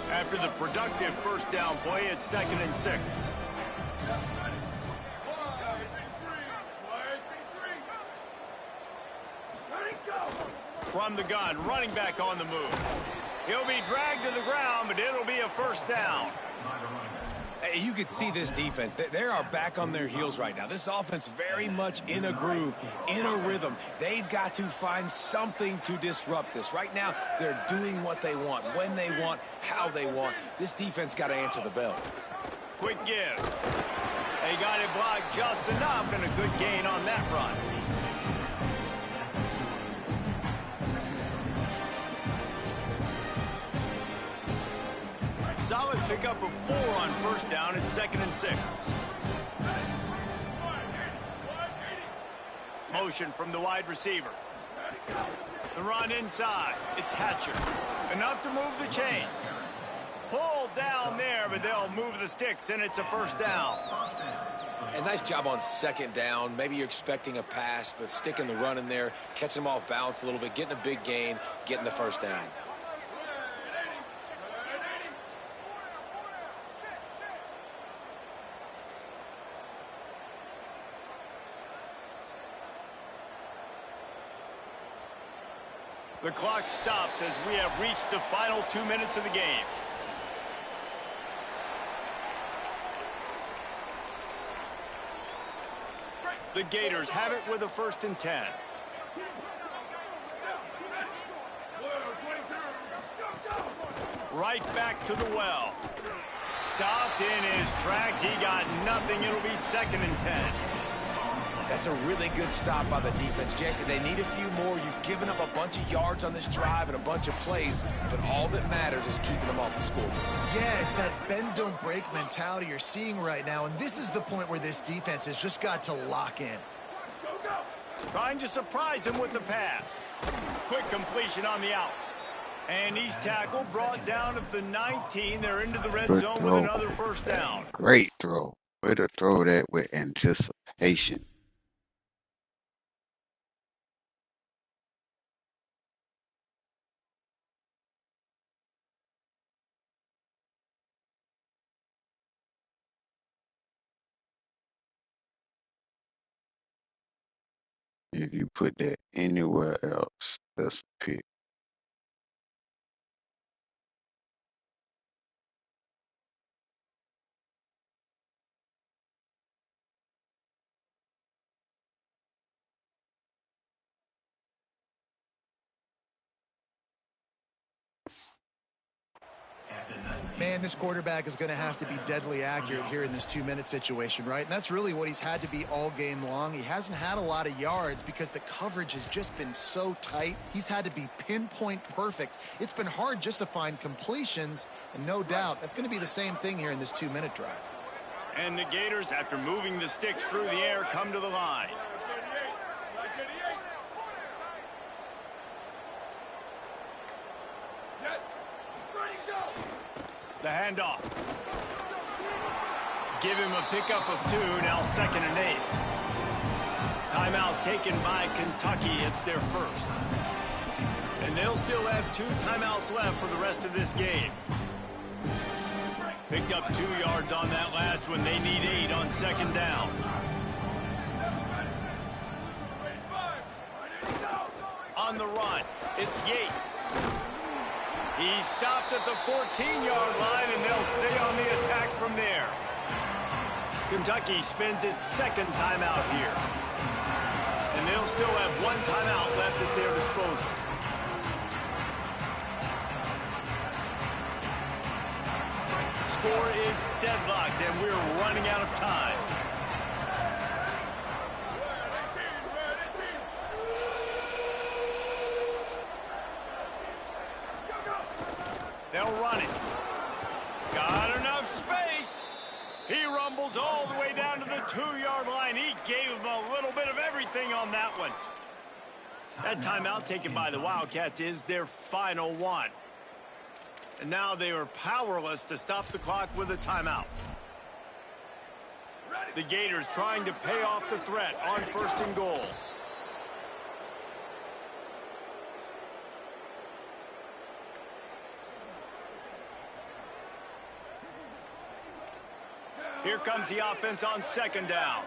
S2: After the productive first down play, it's 2nd and 6. From the gun, running back on the move. He'll be dragged to the ground, but it'll be a first down.
S4: You could see this defense. They are back on their heels right now. This offense very much in a groove, in a rhythm. They've got to find something to disrupt this. Right now, they're doing what they want, when they want, how they want. This defense got to answer the bell.
S2: Quick give. They got it blocked just enough, and a good gain on that run. Solid pickup of 4 on first down. It's 2nd and 6. Motion from the wide receiver. The run inside. It's Hatcher. Enough to move the chains. Pulled down there, but they'll move the sticks, and it's a first down.
S4: And nice job on 2nd down. Maybe you're expecting a pass, but sticking the run in there, catching them off balance a little bit, getting a big gain, getting the first down.
S2: The clock stops as we have reached the final 2 minutes of the game. The Gators have it with a 1st and 10. Right back to the well. Stopped in his tracks. He got nothing. It'll be 2nd and 10.
S4: That's a really good stop by the defense, Jesse. They need a few more. You've given up a bunch of yards on this drive and a bunch of plays, but all that matters is keeping them off the scoreboard.
S5: Yeah, it's that bend, don't break mentality you're seeing right now, and this is the point where this defense has just got to lock in.
S2: Trying to surprise him with the pass. Quick completion on the out. And he's tackled, brought down at the 19. They're into the red zone with another first down.
S6: Great throw. Way to throw that with anticipation. If you put that anywhere else, that's a pick.
S5: Man, this quarterback is going to have to be deadly accurate here in this 2-minute situation, right? And that's really what he's had to be all game long. He hasn't had a lot of yards because the coverage has just been so tight. He's had to be pinpoint perfect. It's been hard just to find completions, and no doubt that's going to be the same thing here in this 2-minute drive.
S2: And the Gators, after moving the sticks through the air, come to the line. The handoff. Give him a pickup of 2, now 2nd and 8. Timeout taken by Kentucky. It's their first. And they'll still have 2 timeouts left for the rest of this game. Picked up 2 yards on that last one. They need 8 on 2nd down. On the run, it's Yates. He's stopped at the 14-yard line, and they'll stay on the attack from there. Kentucky spends its second timeout here. And they'll still have one timeout left at their disposal. Score is deadlocked, and we're running out of time. They'll run it. Got enough space. He rumbles all the way down to the 2-yard line. He gave him a little bit of everything on that one. That timeout taken by the Wildcats is their final one. And now they are powerless to stop the clock with a timeout. The Gators trying to pay off the threat on 1st and goal. Here comes the offense on 2nd down.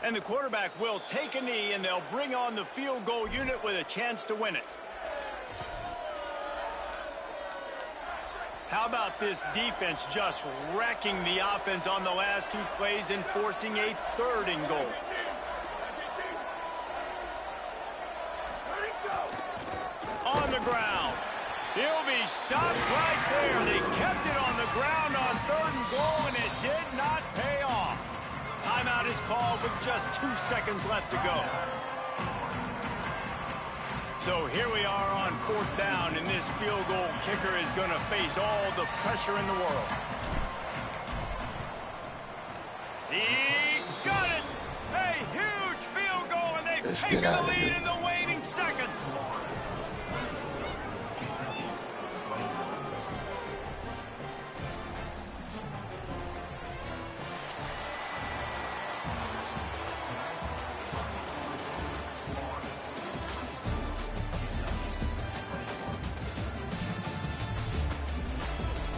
S2: And the quarterback will take a knee, and they'll bring on the field goal unit with a chance to win it. How about this defense just wrecking the offense on the last 2 plays and forcing a 3rd and goal? On the ground. He'll be stopped right there. They kept it on the ground on 3rd and goal, and it did not pay off. Timeout is called with just 2 seconds left to go. So here we are on 4th down, and this field goal kicker is going to face all the pressure in the world. He got it! A huge field goal, and they've taken the lead in the waning seconds.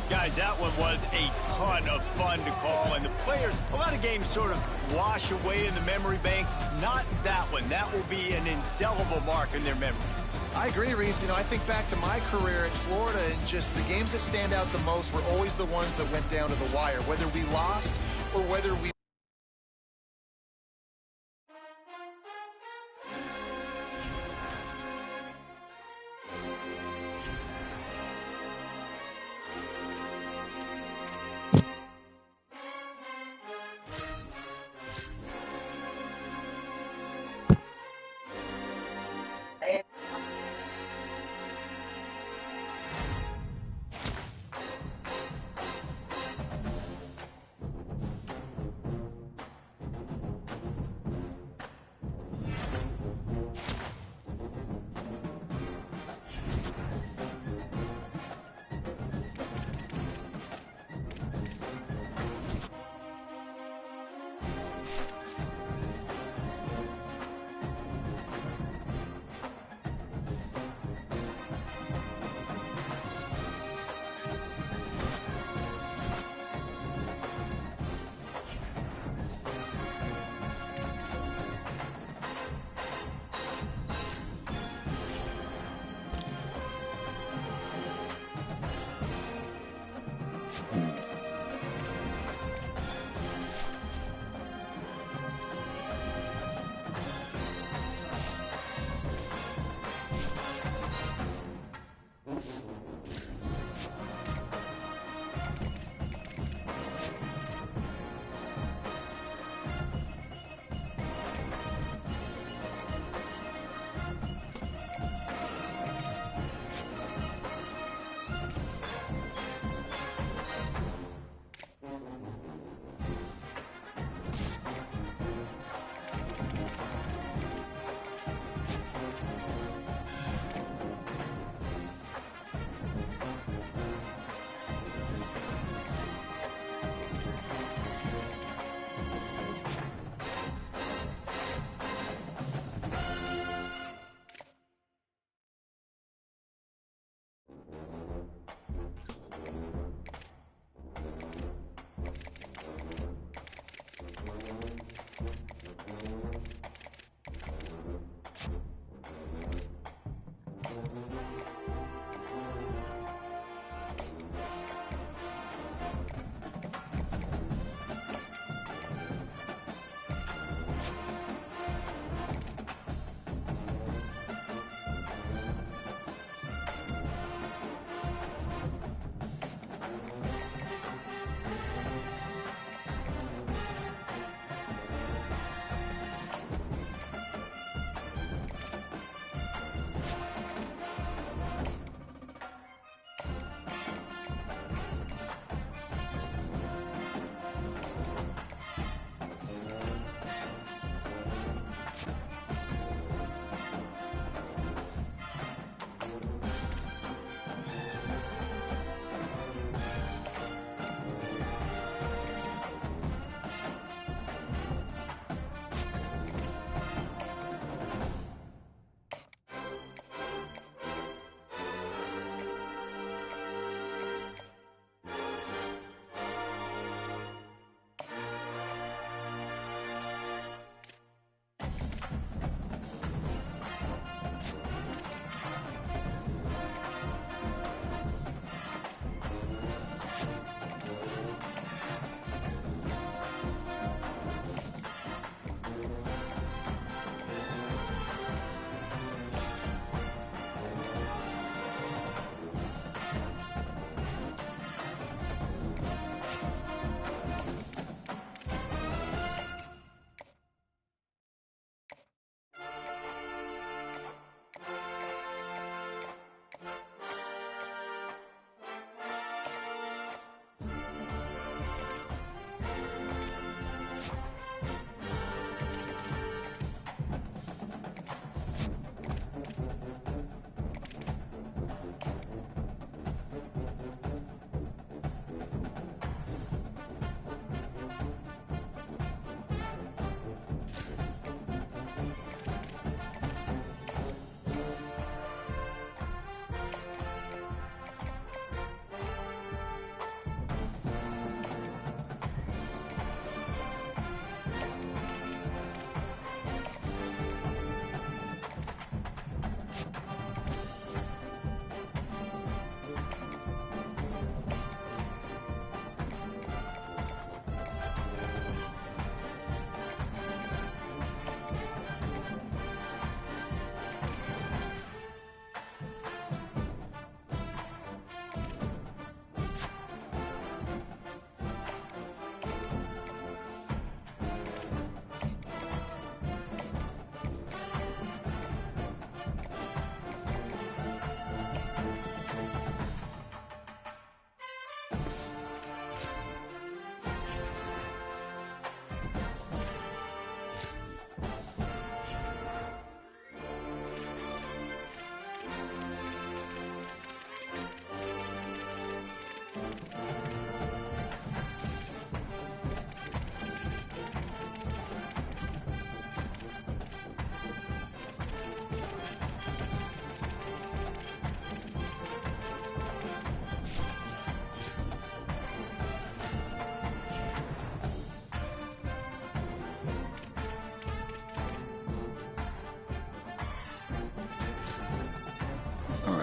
S2: Guys, that one was a ton of fun to call, and the players, a lot of games sort of wash away in the memory bank. Not that one. That will be an indelible mark in their memories.
S5: I agree, Reese. You know, I think back to my career in Florida, and just the games that stand out the most were always the ones that went down to the wire, whether we lost or whether we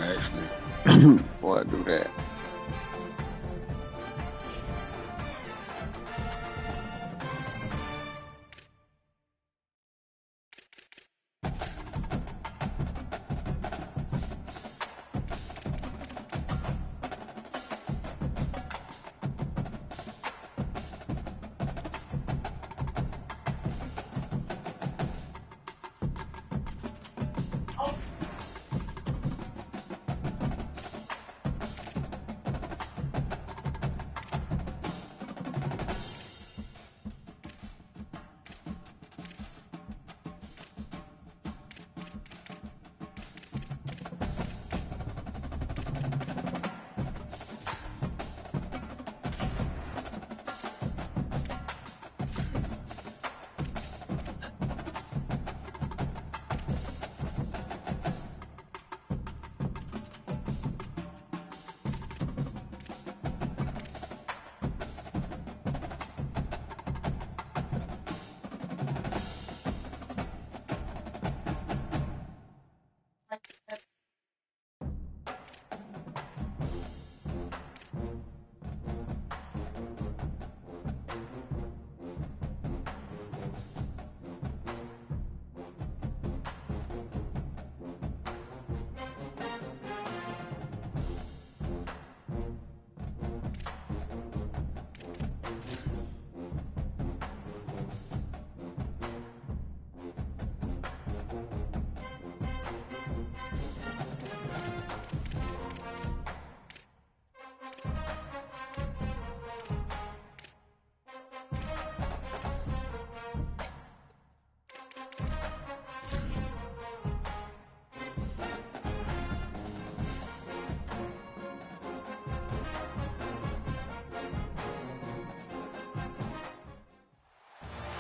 S6: Actually, before I do that,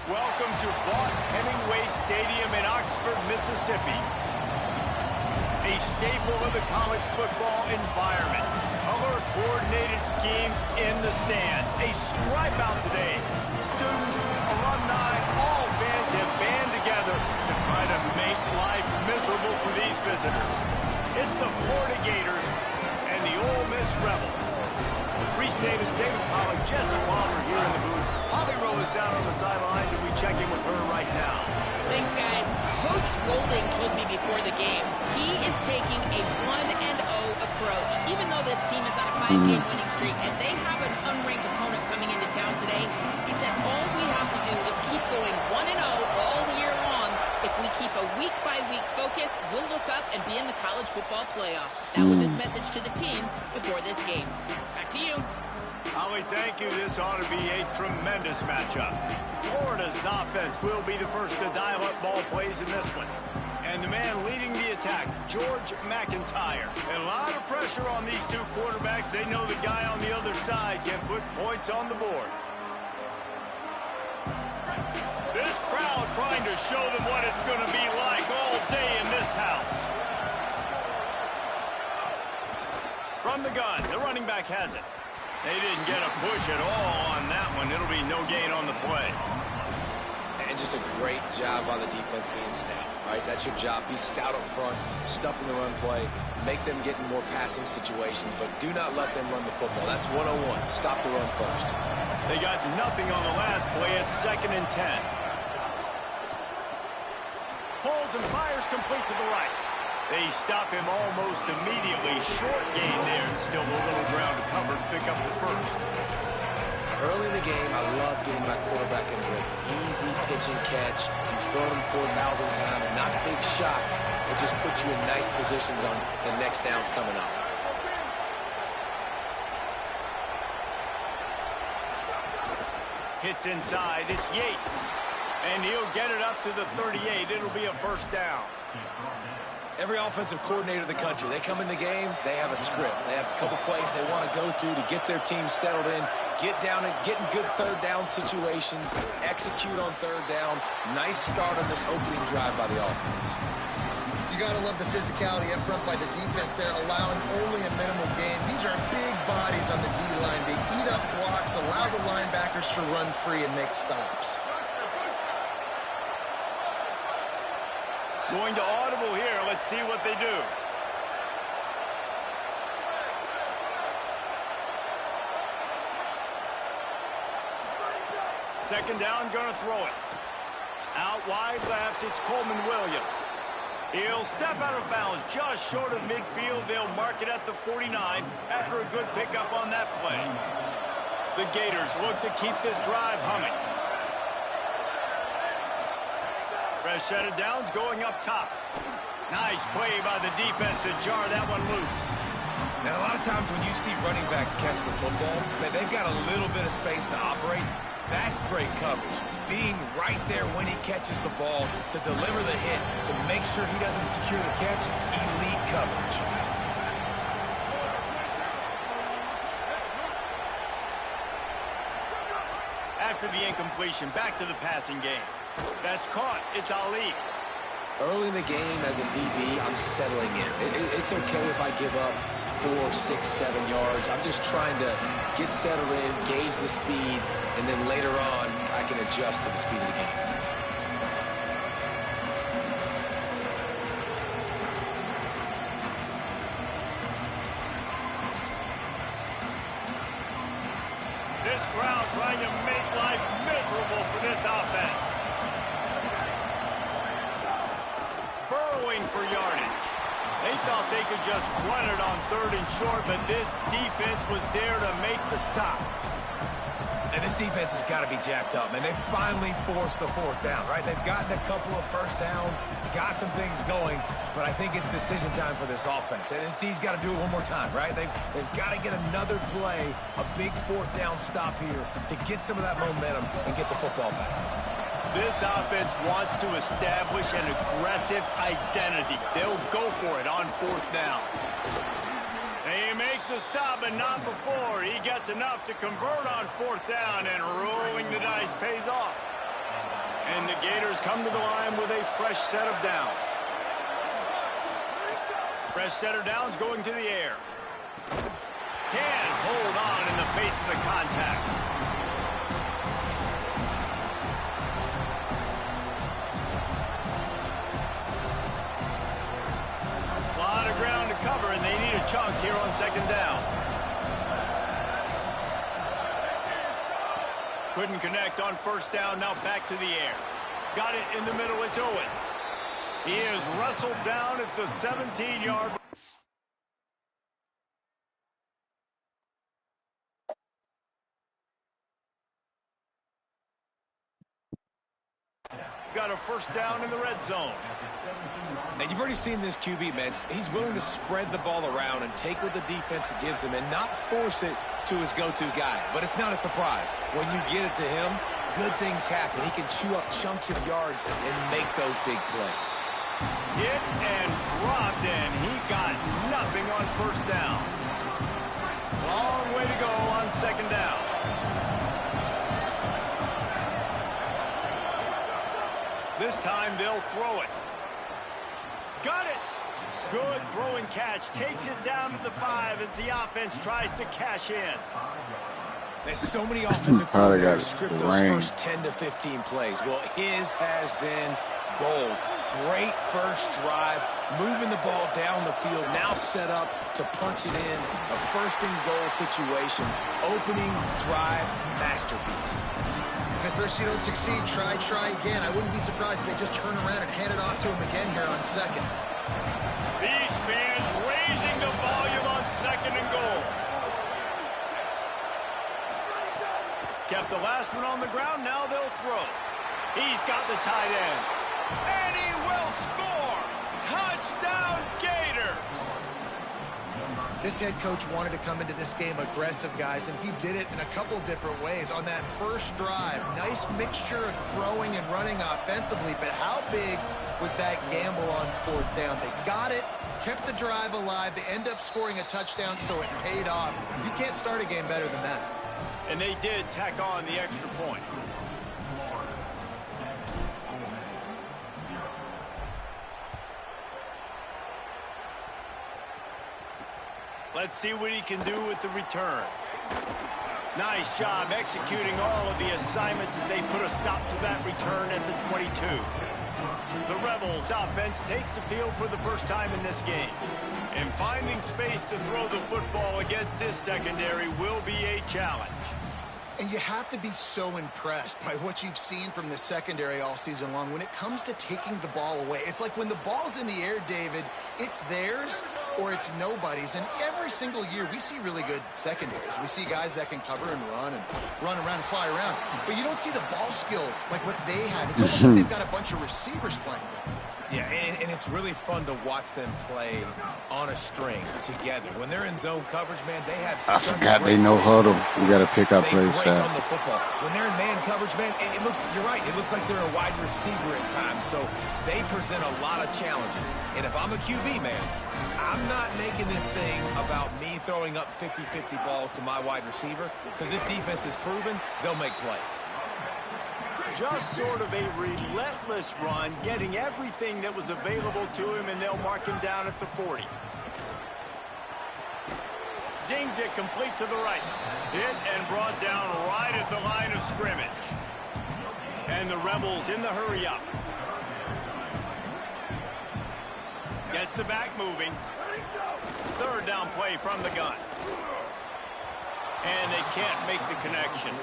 S2: Welcome to Vaught Hemingway Stadium in Oxford, Mississippi. A staple of the college football environment. Color-coordinated schemes in the stands. A stripe out today. Students, alumni, all fans have band together to try to make life miserable for these visitors. It's the Florida Gators and the Ole Miss Rebels. Reese Davis, David Pollack, Jesse Palmer here in the booth. Holly Rowe is down on the sidelines, and we check in with her right now.
S3: Thanks, guys. Coach Golding told me before the game he is taking a 1-0 approach. Even though this team is on a 5-game winning streak and they have an unranked opponent coming into town today, he said all we have to do is keep going 1-0 all year long. If we keep a week-by-week focus, we'll look up and be in the college football playoff. That was his message to the team before this game. Back to you.
S2: Holly, thank you. This ought to be a tremendous matchup. Florida's offense will be the first to dial up ball plays in this one. And the man leading the attack, George McIntyre. A lot of pressure on these two quarterbacks. They know the guy on the other side can put points on the board. This crowd trying to show them what it's going to be like all day in this house. From the gun, the running back has it. They didn't get a push at all on that one. It'll be no gain on the play.
S4: And just a great job by the defense being stout, right? That's your job. Be stout up front, stuff in the run play, make them get in more passing situations, but do not let them run the football. That's 101. Stop the run first.
S2: They got nothing on the last play. It's 2nd and 10. Holds and fires complete to the right. They stop him almost immediately. Short gain there, and still a little ground to cover to pick up the first.
S4: Early in the game, I love getting my quarterback in a rhythm. Easy pitch and catch. You've thrown him 4,000 times. Not big shots, but just put you in nice positions on the next downs coming up.
S2: Hits inside. It's Yates. And he'll get it up to the 38. It'll be a first down.
S4: Every offensive coordinator in the country, they come in the game, they have a script. They have a couple plays they want to go through to get their team settled in, get down and get in good third down situations, execute on third down. Nice start on this opening drive by the offense.
S5: You got to love the physicality up front by the defense there, allowing only a minimal gain. These are big bodies on the D-line. They eat up blocks, allow the linebackers to run free and make stops.
S2: Going to audible here. Let's see what they do. Second down, gonna throw it. Out wide left, it's Coleman Williams. He'll step out of bounds just short of midfield. They'll mark it at the 49 after a good pickup on that play. The Gators look to keep this drive humming. Fresh set of downs going up top. Nice play by the defense to jar that one loose.
S4: Now, a lot of times when you see running backs catch the football, man, they've got a little bit of space to operate. That's great coverage. Being right there when he catches the ball to deliver the hit, to make sure he doesn't secure the catch, elite coverage.
S2: After the incompletion, back to the passing game. That's caught. It's Ali.
S4: Early in the game as a DB, I'm settling in. It's okay if I give up 4, 6, 7 yards. I'm just trying to get settled in, gauge the speed, and then later on, I can adjust to the speed of the game.
S2: This crowd trying to make life miserable for this offense. Burrowing for yardage. They thought they could just run it on 3rd and short, but this defense was there to make the stop.
S4: And this defense has got to be jacked up, man. They finally forced the 4th down, right? They've gotten a couple of first downs, got some things going, but I think it's decision time for this offense. And this D's got to do it one more time, right? They've got to get another play, a big 4th down stop here to get some of that momentum and get the football back.
S2: This offense wants to establish an aggressive identity. They'll go for it on 4th down. They make the stop, but not before. He gets enough to convert on 4th down, and rolling the dice pays off. And the Gators come to the line with a fresh set of downs. Fresh set of downs going to the air. Can't hold on in the face of the contact. A lot of ground to cover, and they need a chunk here on second down. Couldn't connect on first down, now back to the air. Got it in the middle, it's Owens. He is wrestled down at the 17-yard line. Got a first down in the red zone.
S4: And you've already seen this QB, man. He's willing to spread the ball around and take what the defense gives him and not force it to his go-to guy. But it's not a surprise. When you get it to him, good things happen. He can chew up chunks of yards and make those big plays.
S2: Hit and dropped, and he got nothing on first down. Long way to go on second down. This time they'll throw it. Got it. Good throwing catch. Takes it down to the 5 as the offense tries to cash in.
S4: There's so many offensive coordinators script those first 10 to 15 plays. Well, his has been gold. Great first drive, moving the ball down the field, now set up to punch it in. A first and goal situation. Opening drive masterpiece.
S5: If at first you don't succeed, try again. I wouldn't be surprised if they just turn around and hand it off to him again here on second.
S2: These fans raising the volume on second and goal. Kept the last one on the ground, now they'll throw. He's got the tight end. And he will score! Touchdown, Gators!
S5: This head coach wanted to come into this game aggressive, guys, and he did it in a couple different ways. On that first drive, nice mixture of throwing and running offensively, but how big was that gamble on fourth down? They got it, kept the drive alive, they end up scoring a touchdown, so it paid off. You can't start a game better than that.
S2: And they did tack on the extra point. Let's see what he can do with the return. Nice job executing all of the assignments as they put a stop to that return at the 22. The Rebels offense takes the field for the first time in this game. And finding space to throw the football against this secondary will be a challenge.
S5: And you have to be so impressed by what you've seen from the secondary all season long. When it comes to taking the ball away, it's like when the ball's in the air, David, it's theirs or it's nobody's. And every single year we see really good secondaries. We see guys that can cover and run around and fly around. But you don't see the ball skills like what they have. It's almost like they've got a bunch of receivers playing.
S4: Yeah, and it's really fun to watch them play on a string together. When they're in zone coverage, man, they have
S6: I forgot they know huddle. You got to pick up plays fast.
S4: On the football. When they're in man coverage, man, it looks, you're right, it looks like they're a wide receiver at times. So they present a lot of challenges. And if I'm a QB, man, I'm not making this thing about me throwing up 50-50 balls to my wide receiver because this defense has proven they'll make plays.
S2: Just sort of a relentless run, getting everything that was available to him, and they'll mark him down at the 40. Zings it complete to the right. Hit and brought down right at the line of scrimmage. And the Rebels in the hurry up. Gets the back moving. Third down play from the gun. And they can't make the connection.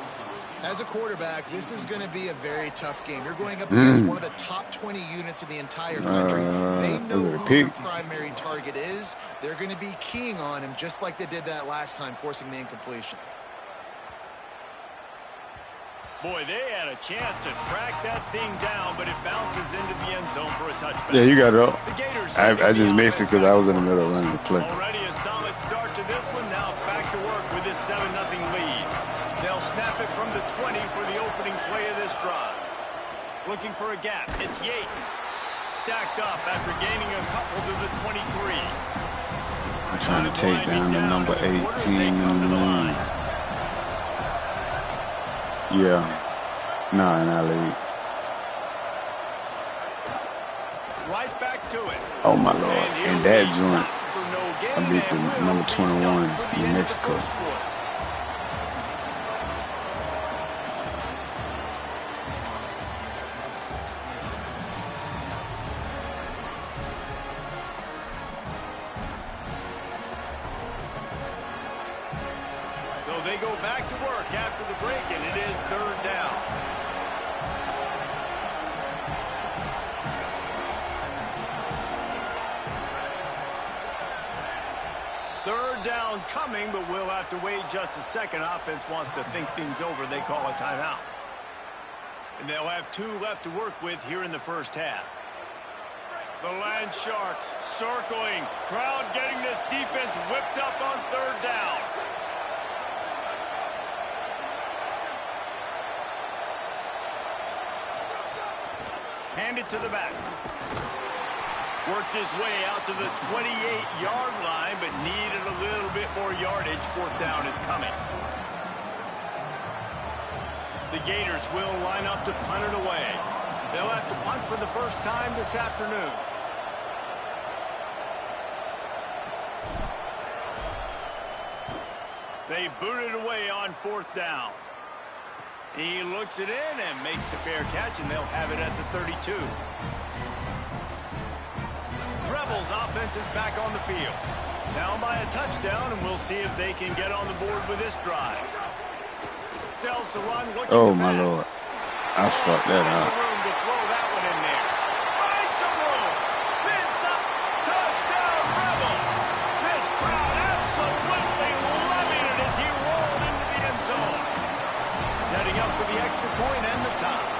S5: As a quarterback, this is going to be a very tough game. You're going up against one of the top 20 units in the entire country. They know who their primary target is. They're going to be keying on him just like they did that last time, forcing the incompletion.
S2: Boy, they had a chance to track that thing down, but it bounces into the end zone for a touchback.
S6: Yeah, you got it. I just missed it because I was in the middle of running the play.
S2: Already a solid start to this one. Now back to work with this 7-0 lead. They'll snap it from the 20 for the opening play of this drive. Looking for a gap. It's Yates. Stacked up after gaining a couple to the 23.
S6: I'm trying to take down the number 18. Yeah. Nah, in our league. Oh, my Lord. And that joint, I
S2: I
S6: beat the number 21, New Mexico.
S2: So they go back to work after the break, and it is 3rd down. Third down coming, but we'll have to wait just a second. Offense wants to think things over. They call a timeout. And they'll have 2 left to work with here in the first half. The Land Sharks circling. Crowd getting this defense whipped up on 3rd down. Hand it to the back. Worked his way out to the 28-yard line, but needed a little bit more yardage. 4th down is coming. The Gators will line up to punt it away. They'll have to punt for the first time this afternoon. They boot it away on 4th down. He looks it in and makes the fair catch, and they'll have it at the 32. Rebels offense is back on the field. Down by a touchdown, and we'll see if they can get on the board with this drive. Sells to run, looking
S6: Oh,
S2: to
S6: my
S2: pass.
S6: Lord. I fucked that
S2: Finds
S6: up.
S2: room to throw that one in there. Finds some room. Pins up. Touchdown, Rebels. This crowd absolutely loving it as he rolled into the end zone. Setting up for the extra point and the tie.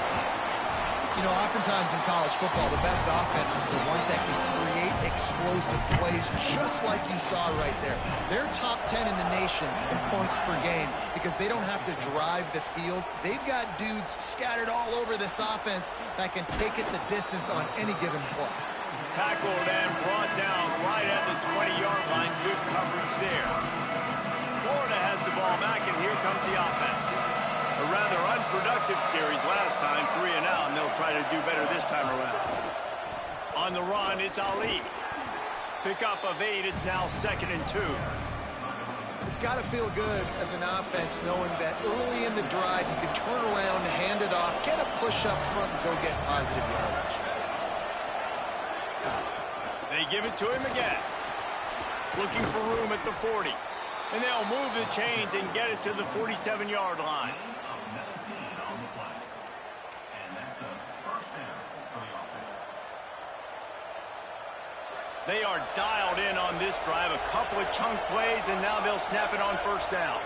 S5: You know, oftentimes in college football, the best offenses are the ones that can create explosive plays, just like you saw right there. They're top 10 in the nation in points per game because they don't have to drive the field. They've got dudes scattered all over this offense that can take it the distance on any given play.
S2: Tackled and brought down right at the 20-yard line. Good coverage there. Florida has the ball back, and here comes the offense. A rather unproductive series last time, 3 and out, and they'll try to do better this time around. On the run, it's Ali. Pickup of 8, it's now 2nd and 2.
S5: It's got to feel good as an offense knowing that early in the drive you can turn around, hand it off, get a push up front, and go get positive yardage.
S2: They give it to him again. Looking for room at the 40. And they'll move the chains and get it to the 47-yard line. They are dialed in on this drive. A couple of chunk plays, and now they'll snap it on 1st down.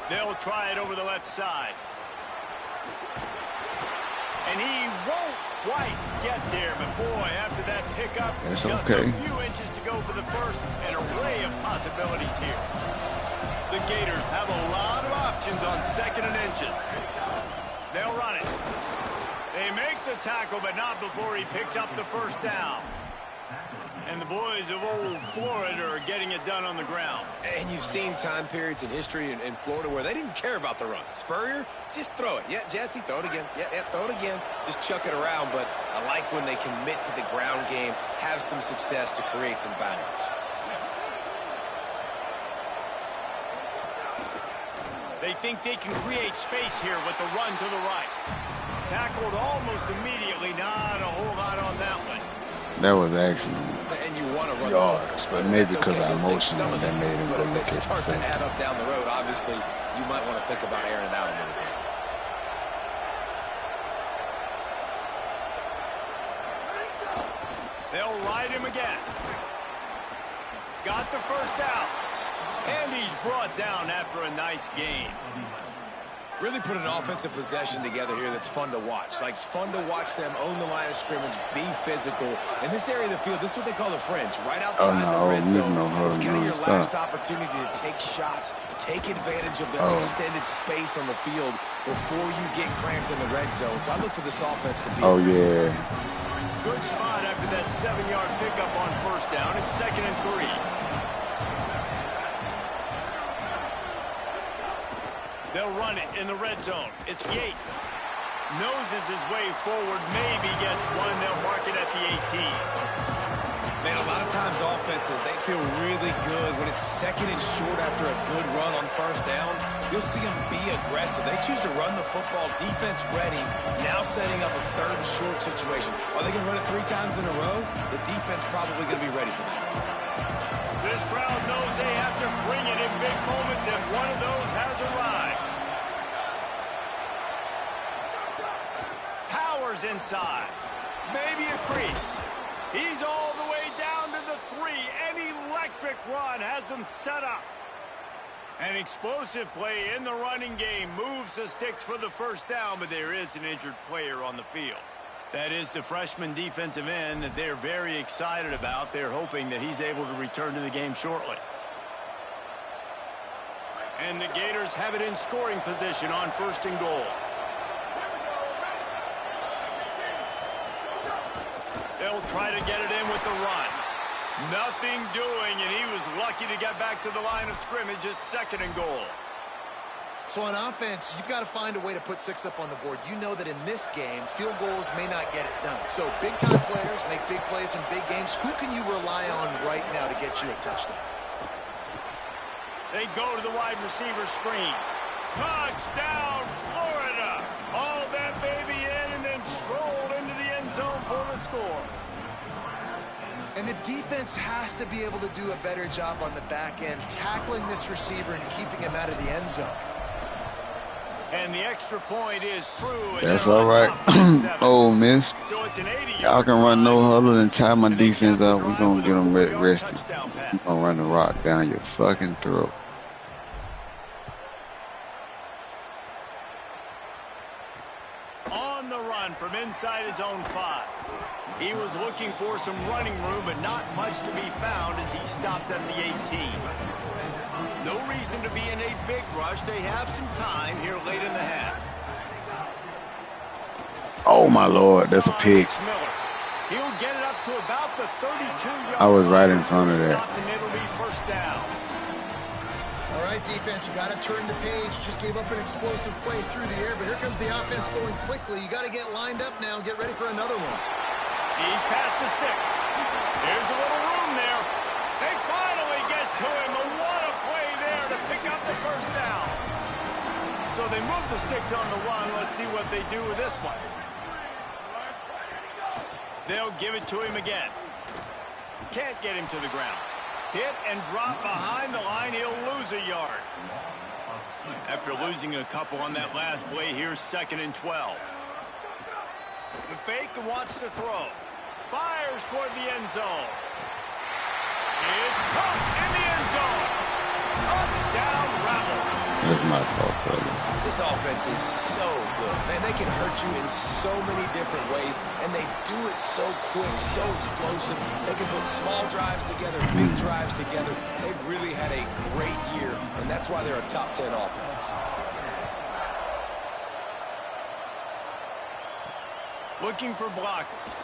S2: They'll try it over the left side. And he won't quite get there, but boy, after that pickup,
S6: That's
S2: just
S6: okay.
S2: a few inches to go for the first. An array of possibilities here. The Gators have a lot of options on 2nd and inches. They'll run it. They make the tackle, but not before he picks up the 1st down. And the boys of old Florida are getting it done on the ground.
S4: And you've seen time periods in history in Florida where they didn't care about the run. Spurrier, just throw it. Yeah, Jesse, throw it again. Yeah, throw it again. Just chuck it around. But I like when they commit to the ground game, have some success to create some balance.
S2: They think they can create space here with the run to the right. Tackled almost immediately. Not a whole lot on that one.
S6: That was actually
S4: And you want to run
S6: yards, but maybe because
S4: okay.
S6: of
S4: We'll take some
S6: emotional
S4: of
S6: that
S4: these,
S6: made him
S4: but
S6: go
S4: if
S6: look
S4: they
S6: at the
S4: start to
S6: safety.
S4: add up down the road, obviously, you might want to think about airing it out a little bit.
S2: They'll ride him again. Got the 1st down. And he's brought down after a nice gain.
S4: Really put an offensive possession together here that's fun to watch. Like, it's fun to watch them own the line of scrimmage, be physical. In this area of the field, this is what they call the fringe, right outside the red zone. It's kind of your last opportunity to take shots, take advantage of the extended space on the field before you get cramped in the red zone. So I look for this offense to be aggressive.
S2: Good spot after that 7-yard pickup on 1st down. It's 2nd and 3. They'll run it in the red zone. It's Yates. Noses his way forward, maybe gets one. They'll mark it at the 18.
S4: Man, a lot of times offenses, they feel really good when it's second and short after a good run on first down. You'll see them be aggressive. They choose to run the football, defense ready, now setting up a third and short situation. Are they going to run it 3 times in a row? The defense probably going to be ready for that.
S2: This crowd knows they have to bring it in big moments, and one of those has arrived. Powers inside. Maybe a crease. He's all the way down to the 3. An electric run has him set up. An explosive play in the running game moves the sticks for the first down, but there is an injured player on the field. That is the freshman defensive end that they're very excited about. They're hoping that he's able to return to the game shortly. And the Gators have it in scoring position on first and goal. They'll try to get it in with the run. Nothing doing, and he was lucky to get back to the line of scrimmage at second and goal.
S5: So on offense, you've got to find a way to put 6 up on the board. You know that in this game, field goals may not get it done. So big-time players make big plays in big games. Who can you rely on right now to get you a touchdown?
S2: They go to the wide receiver screen. Touchdown, Florida! All that baby in and then strolled into the end zone for the score.
S5: And the defense has to be able to do a better job on the back end, tackling this receiver and keeping him out of the end zone.
S2: And the extra point is true.
S6: That's all right. Ole Miss.
S2: So it's an 80-yard
S6: Y'all can run no huddle and tie my
S2: and they
S6: defense
S2: cap the
S6: out. We're
S2: drive
S6: going
S2: with
S6: to get
S2: a
S6: them
S2: 40-yard
S6: rested.
S2: touchdown pass.
S6: We're going to run the rock down your fucking throat.
S2: On the run from inside his own 5. He was looking for some running room, but not much to be found as he stopped at the 18. No reason to be in a big rush. They have some time here late in the half.
S6: Oh, my Lord. That's a pick.
S2: He'll get it up to about the 32-yard
S6: I was right in
S2: line.
S6: front of that.
S2: Stop, and it'll be first down.
S5: All right, defense, you got to turn the page. Just gave up an explosive play through the air, but here comes the offense going quickly. You got to get lined up now and get ready for another one.
S2: He's past the sticks. There's a little room there. They finally get to him. And what a play there to pick up the first down. So they move the sticks on the run. Let's see what they do with this one. They'll give it to him again. Can't get him to the ground. Hit and drop behind the line. He'll lose a yard. After losing a couple on that last play, here's second and 12. The fake wants to throw. Fires toward the end zone. It's caught in the end zone. Touchdown, Rebels.
S6: That's my fault, fellas.
S4: This offense is so good. Man, they can hurt you in so many different ways, and they do it so quick, so explosive. They can put small drives together, big drives together. They've really had a great year, and that's why they're a top 10 offense.
S2: Looking for blockers.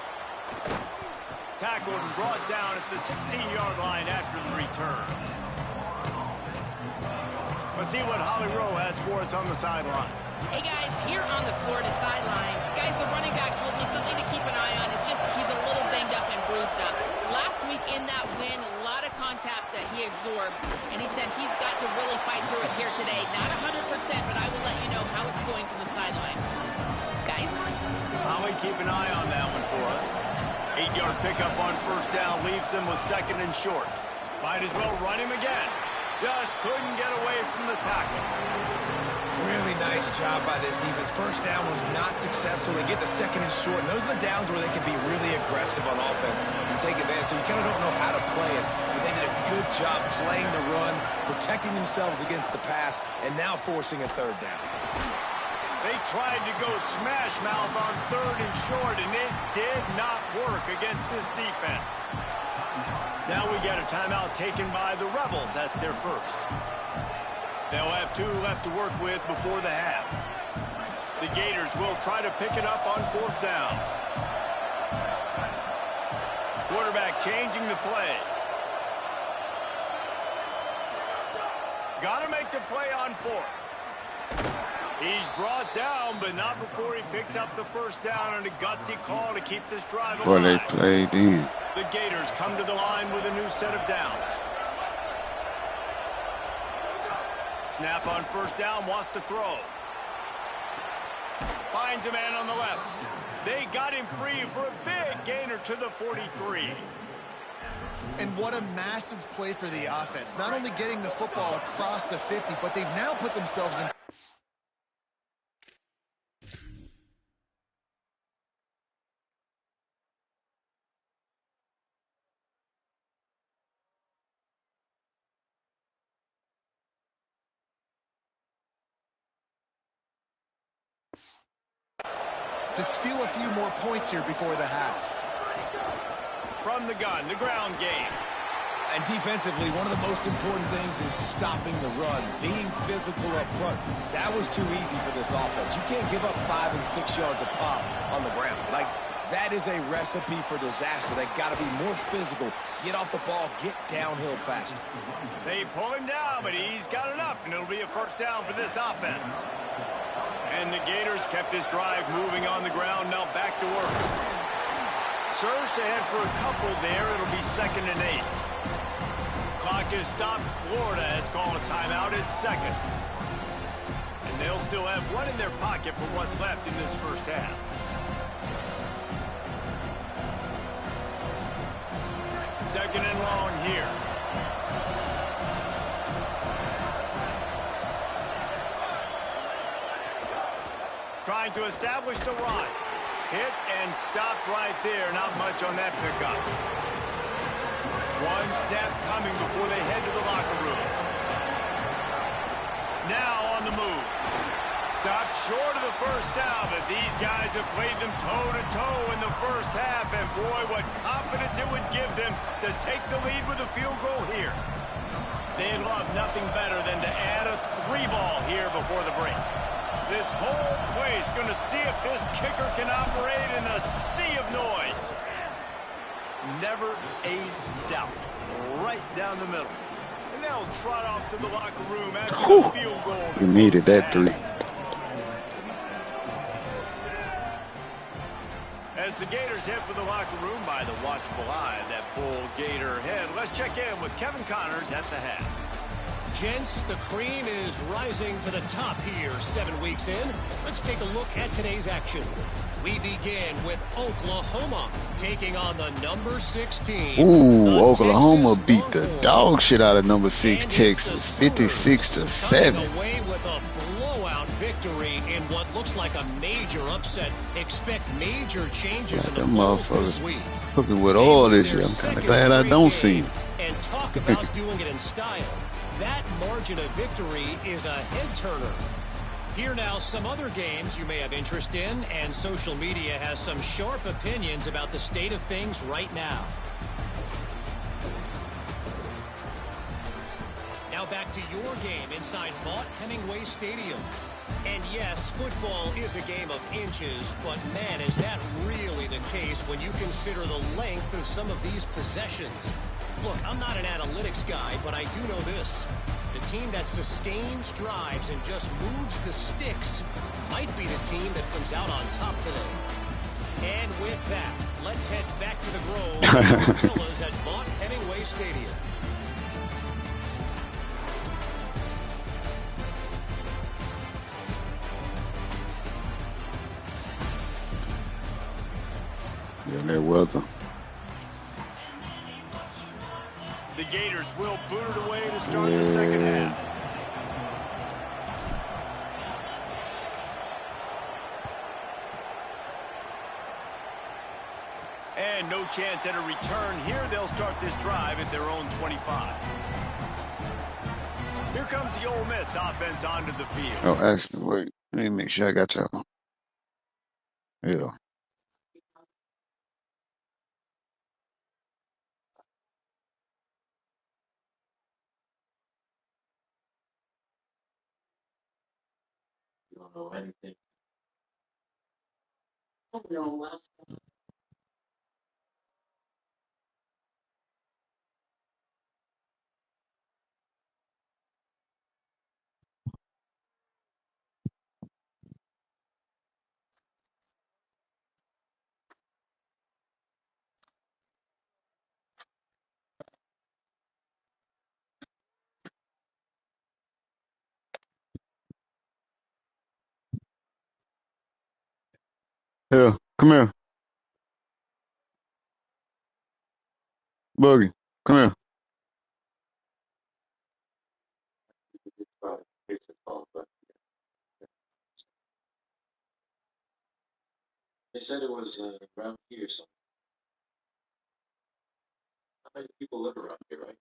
S2: Tackled and brought down at the 16-yard line after the return. Let's see what Holly Rowe has for us on the sideline.
S3: Hey, guys, here on the Florida sideline, guys, the running back told me something to keep an eye on. It's just he's a little banged up and bruised up. Last week in that win, a lot of contact that he absorbed, and he said he's got to really fight through it here today. Not 100%, but I will let you know how it's going from the sidelines. Guys?
S2: Holly, keep an eye on that one for us. 8-yard pickup on first down leaves them with second and short. Might as well run him again. Just couldn't get away from the tackle.
S4: Really nice job by this defense. First down was not successful. They get the second and short, and those are the downs where they can be really aggressive on offense and take advantage. So you kind of don't know how to play it, but they did a good job playing the run, protecting themselves against the pass, and now forcing a third down.
S2: They tried to go smash mouth on third and short, and it did not work against this defense. Now we get a timeout taken by the Rebels. That's their first. They'll have 2 left to work with before the half. The Gators will try to pick it up on fourth down. Quarterback changing the play. Got to make the play on fourth. He's brought down, but not before he picks up the first down and a gutsy call to keep this drive
S6: Boy, they
S2: alive.
S6: played in.
S2: The Gators come to the line with a new set of downs. Snap on first down, wants to throw. Finds a man on the left. They got him free for a big gainer to the 43.
S5: And what a massive play for the offense. Not only getting the football across the 50, but they've now put themselves in. To steal a few more points here before the half.
S2: From the gun, the ground game.
S4: And defensively, one of the most important things is stopping the run, being physical up front. That was too easy for this offense. You can't give up 5 and 6 yards a pop on the ground. Like, that is a recipe for disaster. They got to be more physical, get off the ball, get downhill faster.
S2: They pull him down, but he's got enough, and it'll be a first down for this offense. And the Gators kept this drive moving on the ground, now back to work. Surged ahead for a couple there. It'll be 2nd and 8. Clock is stopped. Florida has called a timeout at 2nd. And they'll still have one in their pocket for what's left in this first half. Second and long here. Trying to establish the run. Hit and stopped right there. Not much on that pickup. One snap coming before they head to the locker room. Now on the move. Stopped short of the first down, but these guys have played them toe-to-toe in the first half, and boy, what confidence it would give them to take the lead with a field goal here. They'd love nothing better than to add a 3-ball here before the break. This whole place going to see if this kicker can operate in the sea of noise. Never a doubt. Right down the middle. And they'll trot off to the locker room after the field goal.
S6: We needed that 3.
S2: As the Gators head for the locker room by the watchful eye of that full Gator head, let's check in with Kevin Connors at the half.
S7: Gents, the cream is rising to the top here 7 weeks in. Let's take a look at today's action. We begin with Oklahoma taking on the number 16.
S6: Ooh, Oklahoma beat the dog shit out of number 6 Texas, 56-7.
S7: Away with a blowout victory in what looks like a major upset. Expect major changes in the polls this week.
S6: Cooking with all this year. I'm kind of glad I don't see him.
S7: And talk about doing it in style. That margin of victory is a head-turner. Here now, some other games you may have interest in, and social media has some sharp opinions about the state of things right now. Now back to your game inside Vaught Hemingway Stadium. And yes, football is a game of inches, but man, is that really the case when you consider the length of some of these possessions. Look, I'm not an analytics guy, but I do know this. The team that sustains drives and just moves the sticks might be the team that comes out on top today. And with that, let's head back to the Grove. Villas at Vaught Hemingway Stadium.
S6: Yeah, that weather.
S2: The Gators will boot it away to start the second half. And no chance at a return here. They'll start this drive at their own 25. Here comes the Ole Miss offense onto the field.
S6: Oh, actually, wait. Let me make sure I got y'all. Yeah. You don't know anything. Here, come here. Boogie, come here. They said it was around here. So how many people live around here, right?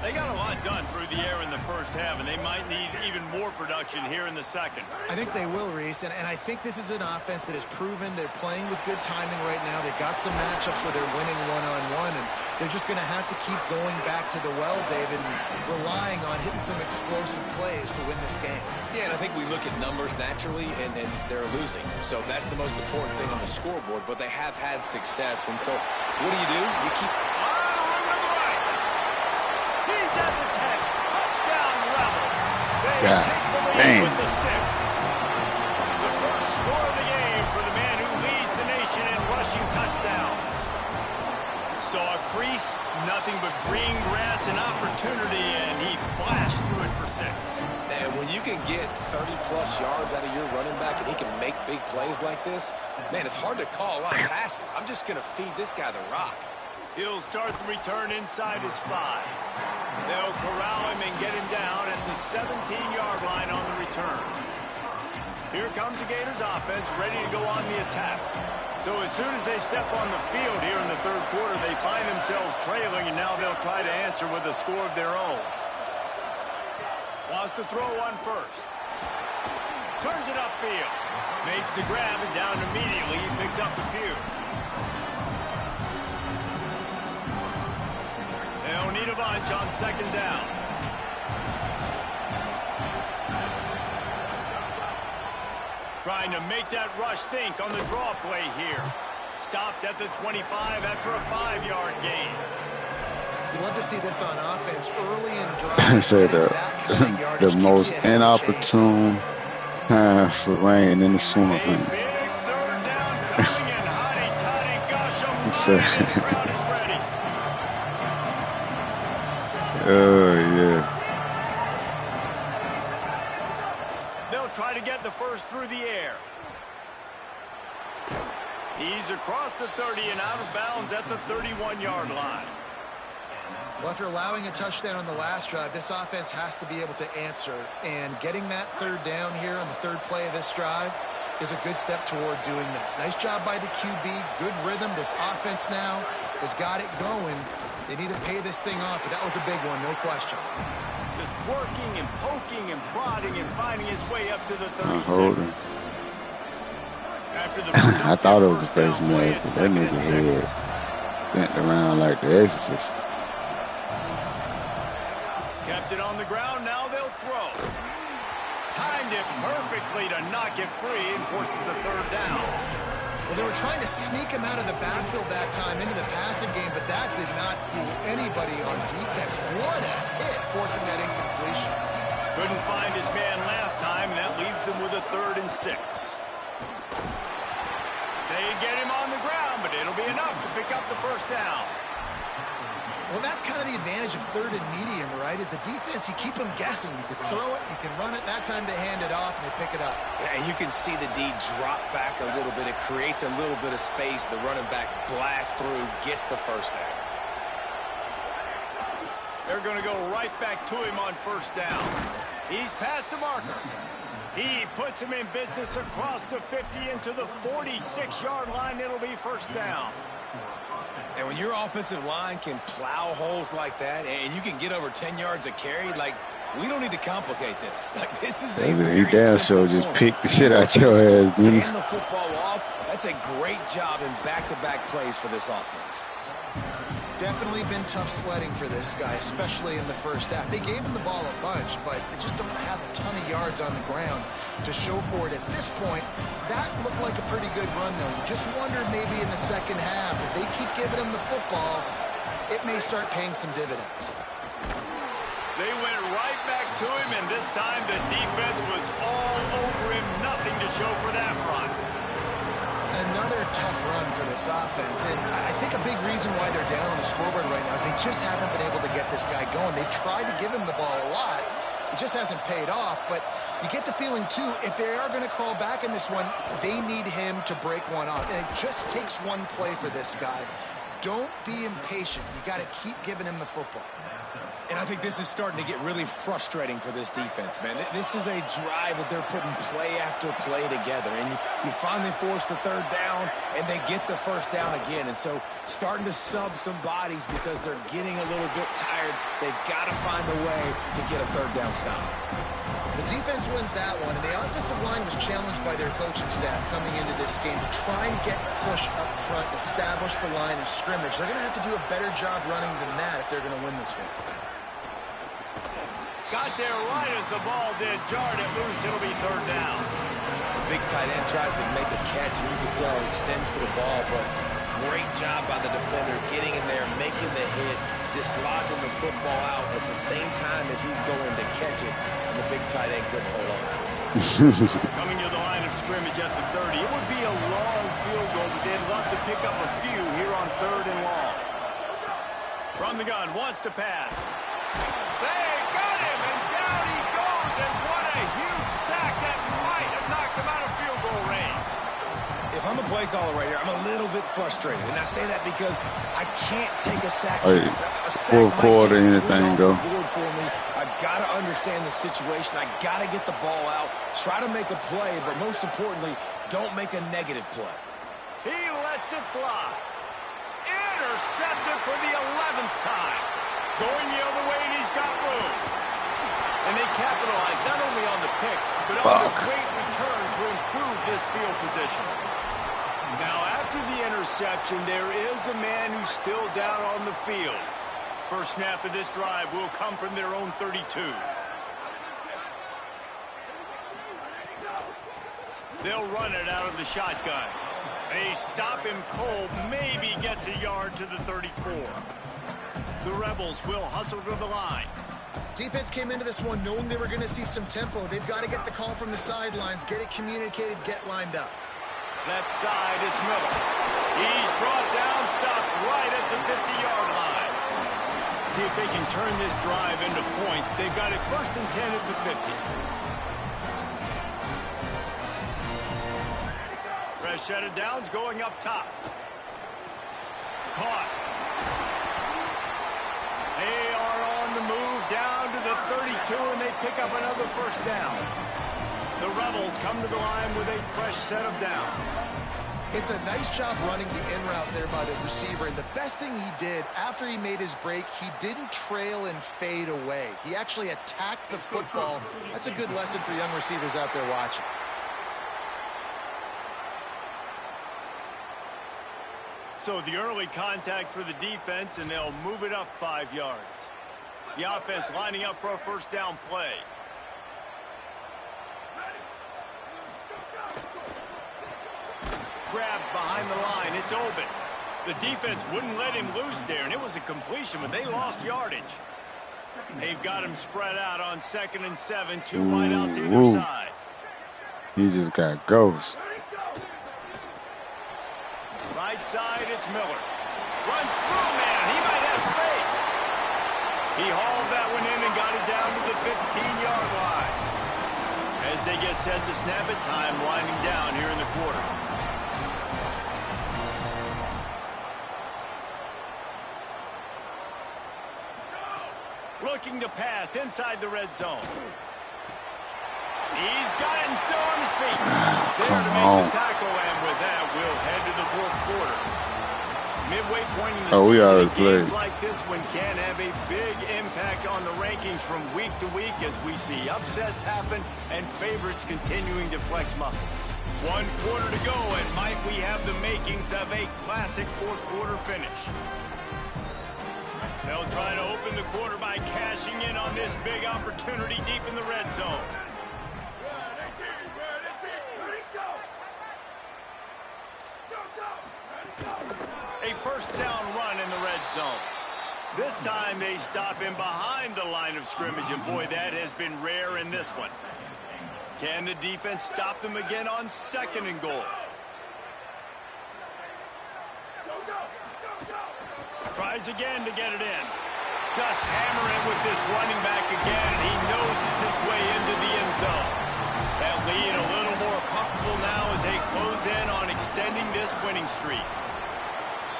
S2: They got a lot done through the air in the first half, and they might need even more production here in the second.
S5: I think they will, Reese, and I think this is an offense that has proven they're playing with good timing right now. They've got some matchups where they're winning one-on-one, and they're just going to have to keep going back to the well, David, and relying on hitting some explosive plays to win this game.
S4: Yeah, and I think we look at numbers naturally, and they're losing. So that's the most important thing on the scoreboard, but they have had success. And so what do? You keep...
S2: He's at the 10. Touchdown, Rebels. They
S6: God
S2: take the lead
S6: damn.
S2: with the 6. The first score of the game for the man who leads the nation in rushing touchdowns. Saw a crease, nothing but green grass and opportunity, and he flashed through it for 6.
S4: And when you can get 30-plus yards out of your running back and he can make big plays like this, man, it's hard to call a lot of passes. I'm just going to feed this guy the rock.
S2: He'll start the return inside his 5. They'll corral him and get him down at the 17-yard line on the return. Here comes the Gators offense ready to go on the attack. So as soon as they step on the field here in the third quarter, they find themselves trailing, and now they'll try to answer with a score of their own. Wants to throw on first. Turns it upfield. Makes the grab and down immediately. He picks up the few. They'll need a bunch on second down. Trying to make that rush think on the draw play here. Stopped at the 25 after a 5-yard gain.
S5: You love to see this on offense early in drive.
S6: Say the most inopportune time for rain in the swamp.
S2: A big third down coming in. Hotty toddy gosh almighty, this crowd is ready.
S6: Yeah.
S2: They'll try to get the first through the air. He's across the 30 and out of bounds at the 31-yard line.
S5: Well, after allowing a touchdown on the last drive, this offense has to be able to answer. And getting that third down here on the third play of this drive is a good step toward doing that. Nice job by the QB. Good rhythm. This offense now has got it going. They need to pay this thing off, but that was a big one, no question.
S2: Just working and poking and prodding and finding his way up to the 36. After the
S6: I thought it was a face mask, but that nigga head bent around like the Exorcist.
S2: Kept it on the ground, now they'll throw. Timed it perfectly to knock it free and forces the third down.
S5: Well, they were trying to sneak him out of the backfield that time into the passing game, but that did not fool anybody on defense. What a hit, forcing that incompletion.
S2: Couldn't find his man last time, and that leaves them with a 3rd and 6. They get him on the ground, but it'll be enough to pick up the first down.
S5: Well, that's kind of the advantage of 3rd and medium, right? Is the defense, you keep them guessing. You can throw it, you can run it. That time they hand it off and they pick it up.
S4: Yeah, and you can see the D drop back a little bit. It creates a little bit of space. The running back blasts through, gets the first down.
S2: They're going to go right back to him on first down. He's past the marker. He puts him in business across the 50 into the 46-yard line. It'll be first down.
S4: And when your offensive line can plow holes like that and you can get over 10 yards a carry, like, we don't need to complicate this. Like, this is a very
S6: He damn sure just picked the shit out your ass, dude.
S4: Hand the football off. That's a great job in back-to-back plays for this offense.
S5: Definitely been tough sledding for this guy, especially in the first half. They gave him the ball a bunch, but they just don't have a ton of yards on the ground to show for it. At this point, that looked like a pretty good run, though. You just wonder maybe in the second half, if they keep giving him the football, it may start paying some dividends.
S2: They went right back to him, and this time the defense was all over him. Nothing to show for that run.
S5: Another tough run for this offense, and I think a big reason why they're down on the scoreboard right now is they just haven't been able to get this guy going. They've tried to give him the ball a lot. It just hasn't paid off, but You get the feeling, too, if they are going to crawl back in this one, they need him to break one off. And it just takes one play for this guy. Don't be impatient. You got to keep giving him the football.
S4: And I think this is starting to get really frustrating for this defense, man. This is a drive that they're putting play after play together. And you finally force the third down, and they get the first down again. And so starting to sub some bodies because they're getting a little bit tired. They've got to find a way to get a third down stop.
S5: The defense wins that one, and the offensive line was challenged by their coaching staff coming into this game to try and get push up front, establish the line of scrimmage. They're going to have to do a better job running than that if they're going to win this one.
S2: Got there right as the ball did. Jarred it loose. It'll be third down.
S4: Big tight end tries to make a catch, and you can tell he extends for the ball, but great job by the defender getting in there, making the hit, dislodging the football out at the same time as he's going to catch it, and the big tight end couldn't hold on to it.
S2: Coming to the line of scrimmage at the 30. It would be a long field goal, but they'd love to pick up a few here on 3rd and long. From the gun, wants to pass. They got him, and down he goes, and what a huge sack that might have knocked him out of field goal range.
S4: If I'm a play caller right here, I'm a little bit frustrated, and I say that because I can't take a sack.
S6: Hey, full quarter, anything go.
S4: For me, I got to understand the situation. I got to get the ball out, try to make a play, but most importantly, don't make a negative play.
S2: He lets it fly. Intercepted for the 11th time. Going the other way, and he's got room. And they capitalize not only on the pick, but on the great return to improve this field position. Now, after the interception, there is a man who's still down on the field. First snap of this drive will come from their own 32. They'll run it out of the shotgun. They stop him cold, maybe gets a yard to the 34. The Rebels will hustle to the line.
S5: Defense came into this one knowing they were going to see some tempo. They've got to get the call from the sidelines, get it communicated, get lined up.
S2: Left side is Miller. He's brought down, stopped right at the 50-yard line. See if they can turn this drive into points. They've got it 1st and 10 at the 50. Fresh set of downs going up top. Caught. They are on the move down to the 32, and they pick up another first down. The Rebels come to the line with a fresh set of downs.
S5: It's a nice job running the in route there by the receiver, and the best thing he did after he made his break, he didn't trail and fade away. He actually attacked the football. That's a good lesson for young receivers out there watching.
S2: So the early contact for the defense, and they'll move it up 5 yards. The offense lining up for a first down play. Grab behind the line. It's open. The defense wouldn't let him loose there, and it was a completion, but they lost yardage. They've got him spread out on 2nd and 7. 2 wide out to either side.
S6: He just got ghosts.
S2: Right side, it's Miller. Runs through, man. He might have space. He hauled that one in and got it down to the 15-yard line. As they get set to snap it, time winding down here in the quarter. Looking to pass inside the red zone. He's got it and still on his feet. There to make the tackle, and with that, we'll head to the 4th quarter. Midway point in the season, games like this one can have a big impact on the rankings from week to week as we see upsets happen and favorites continuing to flex muscle. 1 quarter to go, and might we have the makings of a classic 4th quarter finish. They'll try to open the quarter by cashing in on this big opportunity deep in the red zone. A first down run in the red zone. This time they stop him behind the line of scrimmage, and boy, that has been rare in this one. Can the defense stop them again on 2nd and goal? Tries again to get it in. Just hammering with this running back again, and he noses his way into the end zone. That lead a little more comfortable now as they close in on extending this winning streak.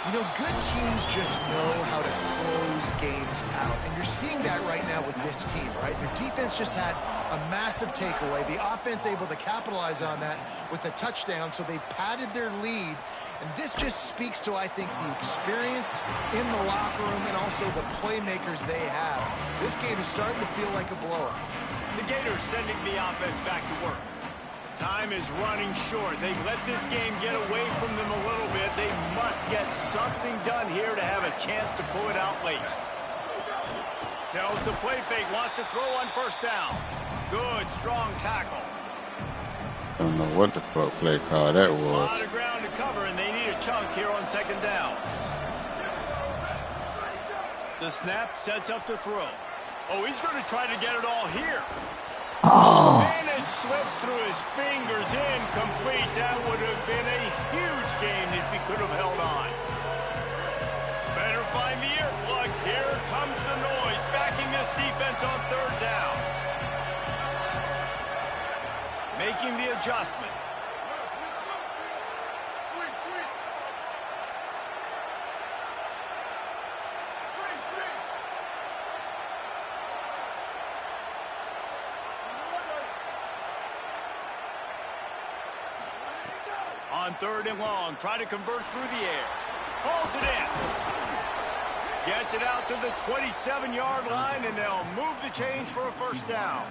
S5: You know, good teams just know how to close games out. And you're seeing that right now with this team, right? Their defense just had a massive takeaway. The offense able to capitalize on that with a touchdown, so they've padded their lead. And this just speaks to, I think, the experience in the locker room and also the playmakers they have. This game is starting to feel like a blowout.
S2: The Gators sending the offense back to work. Time is running short. They've let this game get away from them a little bit. They must get something done here to have a chance to pull it out late. Tells the play fake, wants to throw on first down. Good, strong tackle.
S6: I don't know what the fuck play call that was.
S2: A lot of ground to cover, and they need a chunk here on second down. The snap sets up the throw. Oh, he's going to try to get it all here.
S6: Oh.
S2: And it slips through his fingers, incomplete. That would have been a huge gain if he could have held on. Better find the earplugs. Here comes the noise, backing this defense on third down. Making the adjustment. On third and long, try to convert through the air. Pulls it in. Gets it out to the 27-yard line, and they'll move the chains for a first down.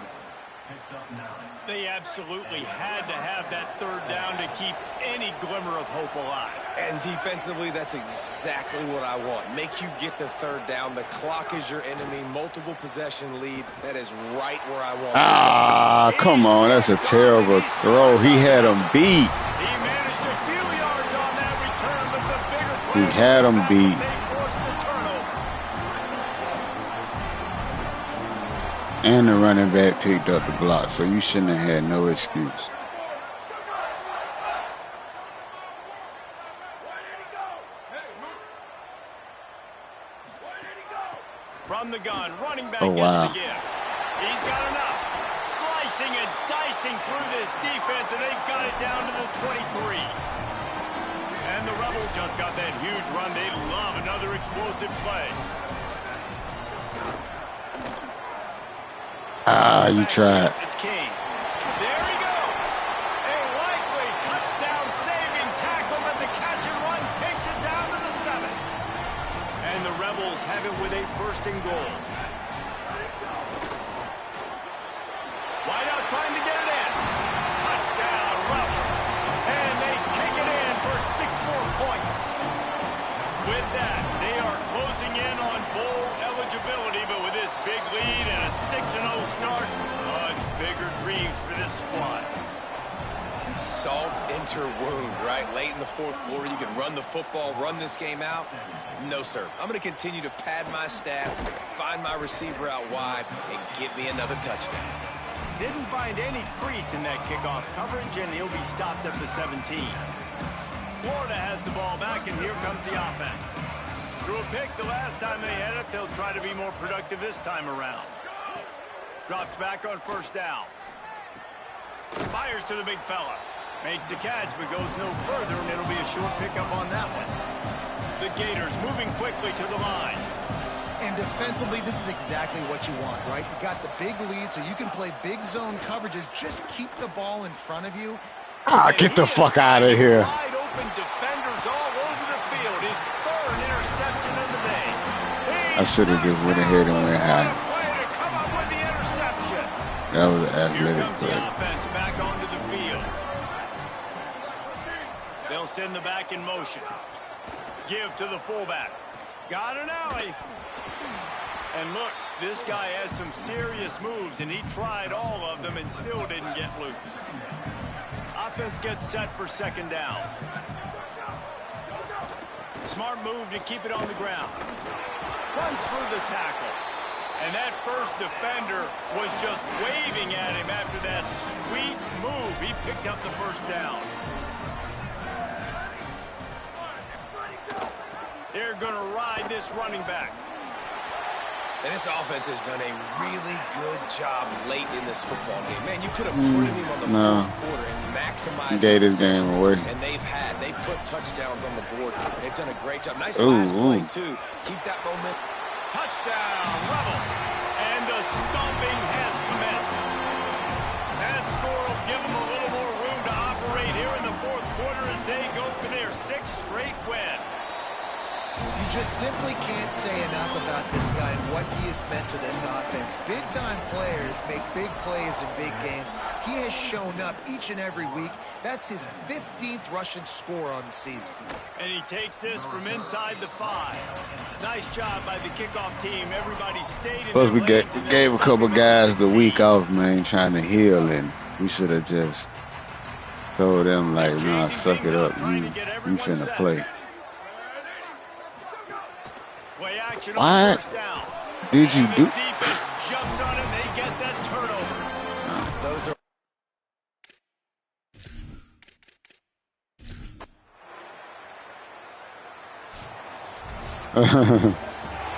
S2: They absolutely had to have that third down to keep any glimmer of hope alive.
S4: And defensively, that's exactly what I want. Make you get the third down. The clock is your enemy. Multiple possession lead. That is right where I want.
S6: Ah, come on. That's a terrible throw. He had him beat.
S2: He managed a few yards on that return, but the bigger play.
S6: He had him beat.
S2: They forced the turnover.
S6: And the running back picked up the block, so you shouldn't have had no excuse.
S2: From the gun, running back
S6: Oh,
S2: gets
S6: wow.
S2: the gift. He's got enough. Slicing and dicing through this defense, and they've got it down to the 23. And the Rebels just got that huge run. They love another explosive play.
S6: Ah, you tried.
S2: It's King. There he goes. A likely touchdown-saving tackle, but the catch and run takes it down to the 7. And the Rebels have it with a first and goal. Wide out trying to get it in. Touchdown, Rebels. And they take it in for 6 more points. With that, they are closing in on bowl eligibility, but with this big lead and a 6-0 start, much bigger dreams for this squad.
S4: Salt enter wound, right? Late in the fourth quarter, you can run the football, run this game out. No, sir. I'm going to continue to pad my stats, find my receiver out wide, and get me another touchdown.
S2: Didn't find any crease in that kickoff coverage, and he'll be stopped at the 17. Florida has the ball back, and here comes the offense. Threw a pick the last time they had it. They'll try to be more productive this time around. Drops back on first down. Fires to the big fella. Makes the catch, but goes no further, and it'll be a short pickup on that one. The Gators moving quickly to the line.
S5: And defensively, this is exactly what you want, right? You got the big lead, so you can play big zone coverages. Just keep the ball in front of you.
S6: Ah, get the fuck out of here.
S2: Wide open defenders all over the field. His third interception of the day.
S6: I should have just went ahead and went high.
S2: Play to come up with the interception.
S6: That was an
S2: Here
S6: athletic
S2: comes the
S6: play.
S2: offense back onto the field. They'll send the back in motion. Give to the fullback. Got an alley. And look, this guy has some serious moves, and he tried all of them and still didn't get loose. Offense gets set for second down. Smart move to keep it on the ground. Runs through the tackle. And that first defender was just waving at him after that sweet move. He picked up the first down. They're going to ride this running back.
S4: And this offense has done a really good job late in this football game. Man, you could have printed him on the fourth quarter and maximized
S6: gave this game away.
S4: And they've put touchdowns on the board. They've done a great job. Nice last play, too. Keep that moment.
S2: Touchdown, Rebels. And the stomping has commenced. That score will give them a little more room to operate here in the fourth quarter as they go for their 6th straight win.
S5: You just simply can't say enough about this guy and what he has meant to this offense. Big-time players make big plays in big games. He has shown up each and every week. That's his 15th rushing score on the season.
S2: And he takes this from inside the 5. Nice job by the kickoff team. Everybody stayed in.
S6: Plus, we gave a couple guys the week off, man, trying to heal, and we should have just told them, like, nah, suck it up. You shouldn't have played. Why did you do?
S2: Defense jumps on it. They get that turnover.
S4: Those are.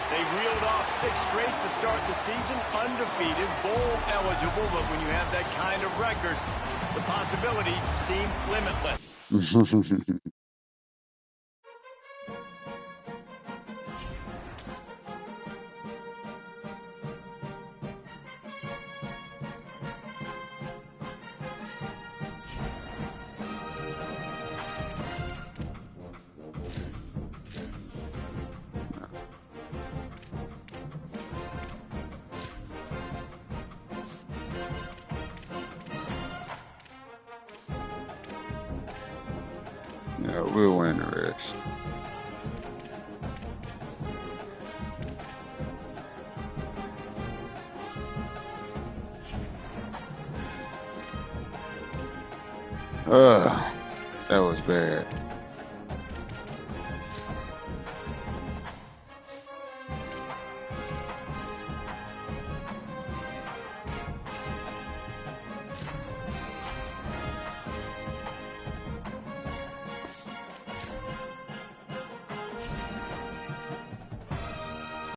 S2: They reeled off 6 straight to start the season, undefeated, bowl eligible. But when you have that kind of record, the possibilities seem limitless.
S6: Yeah, we'll win the rest. That was bad.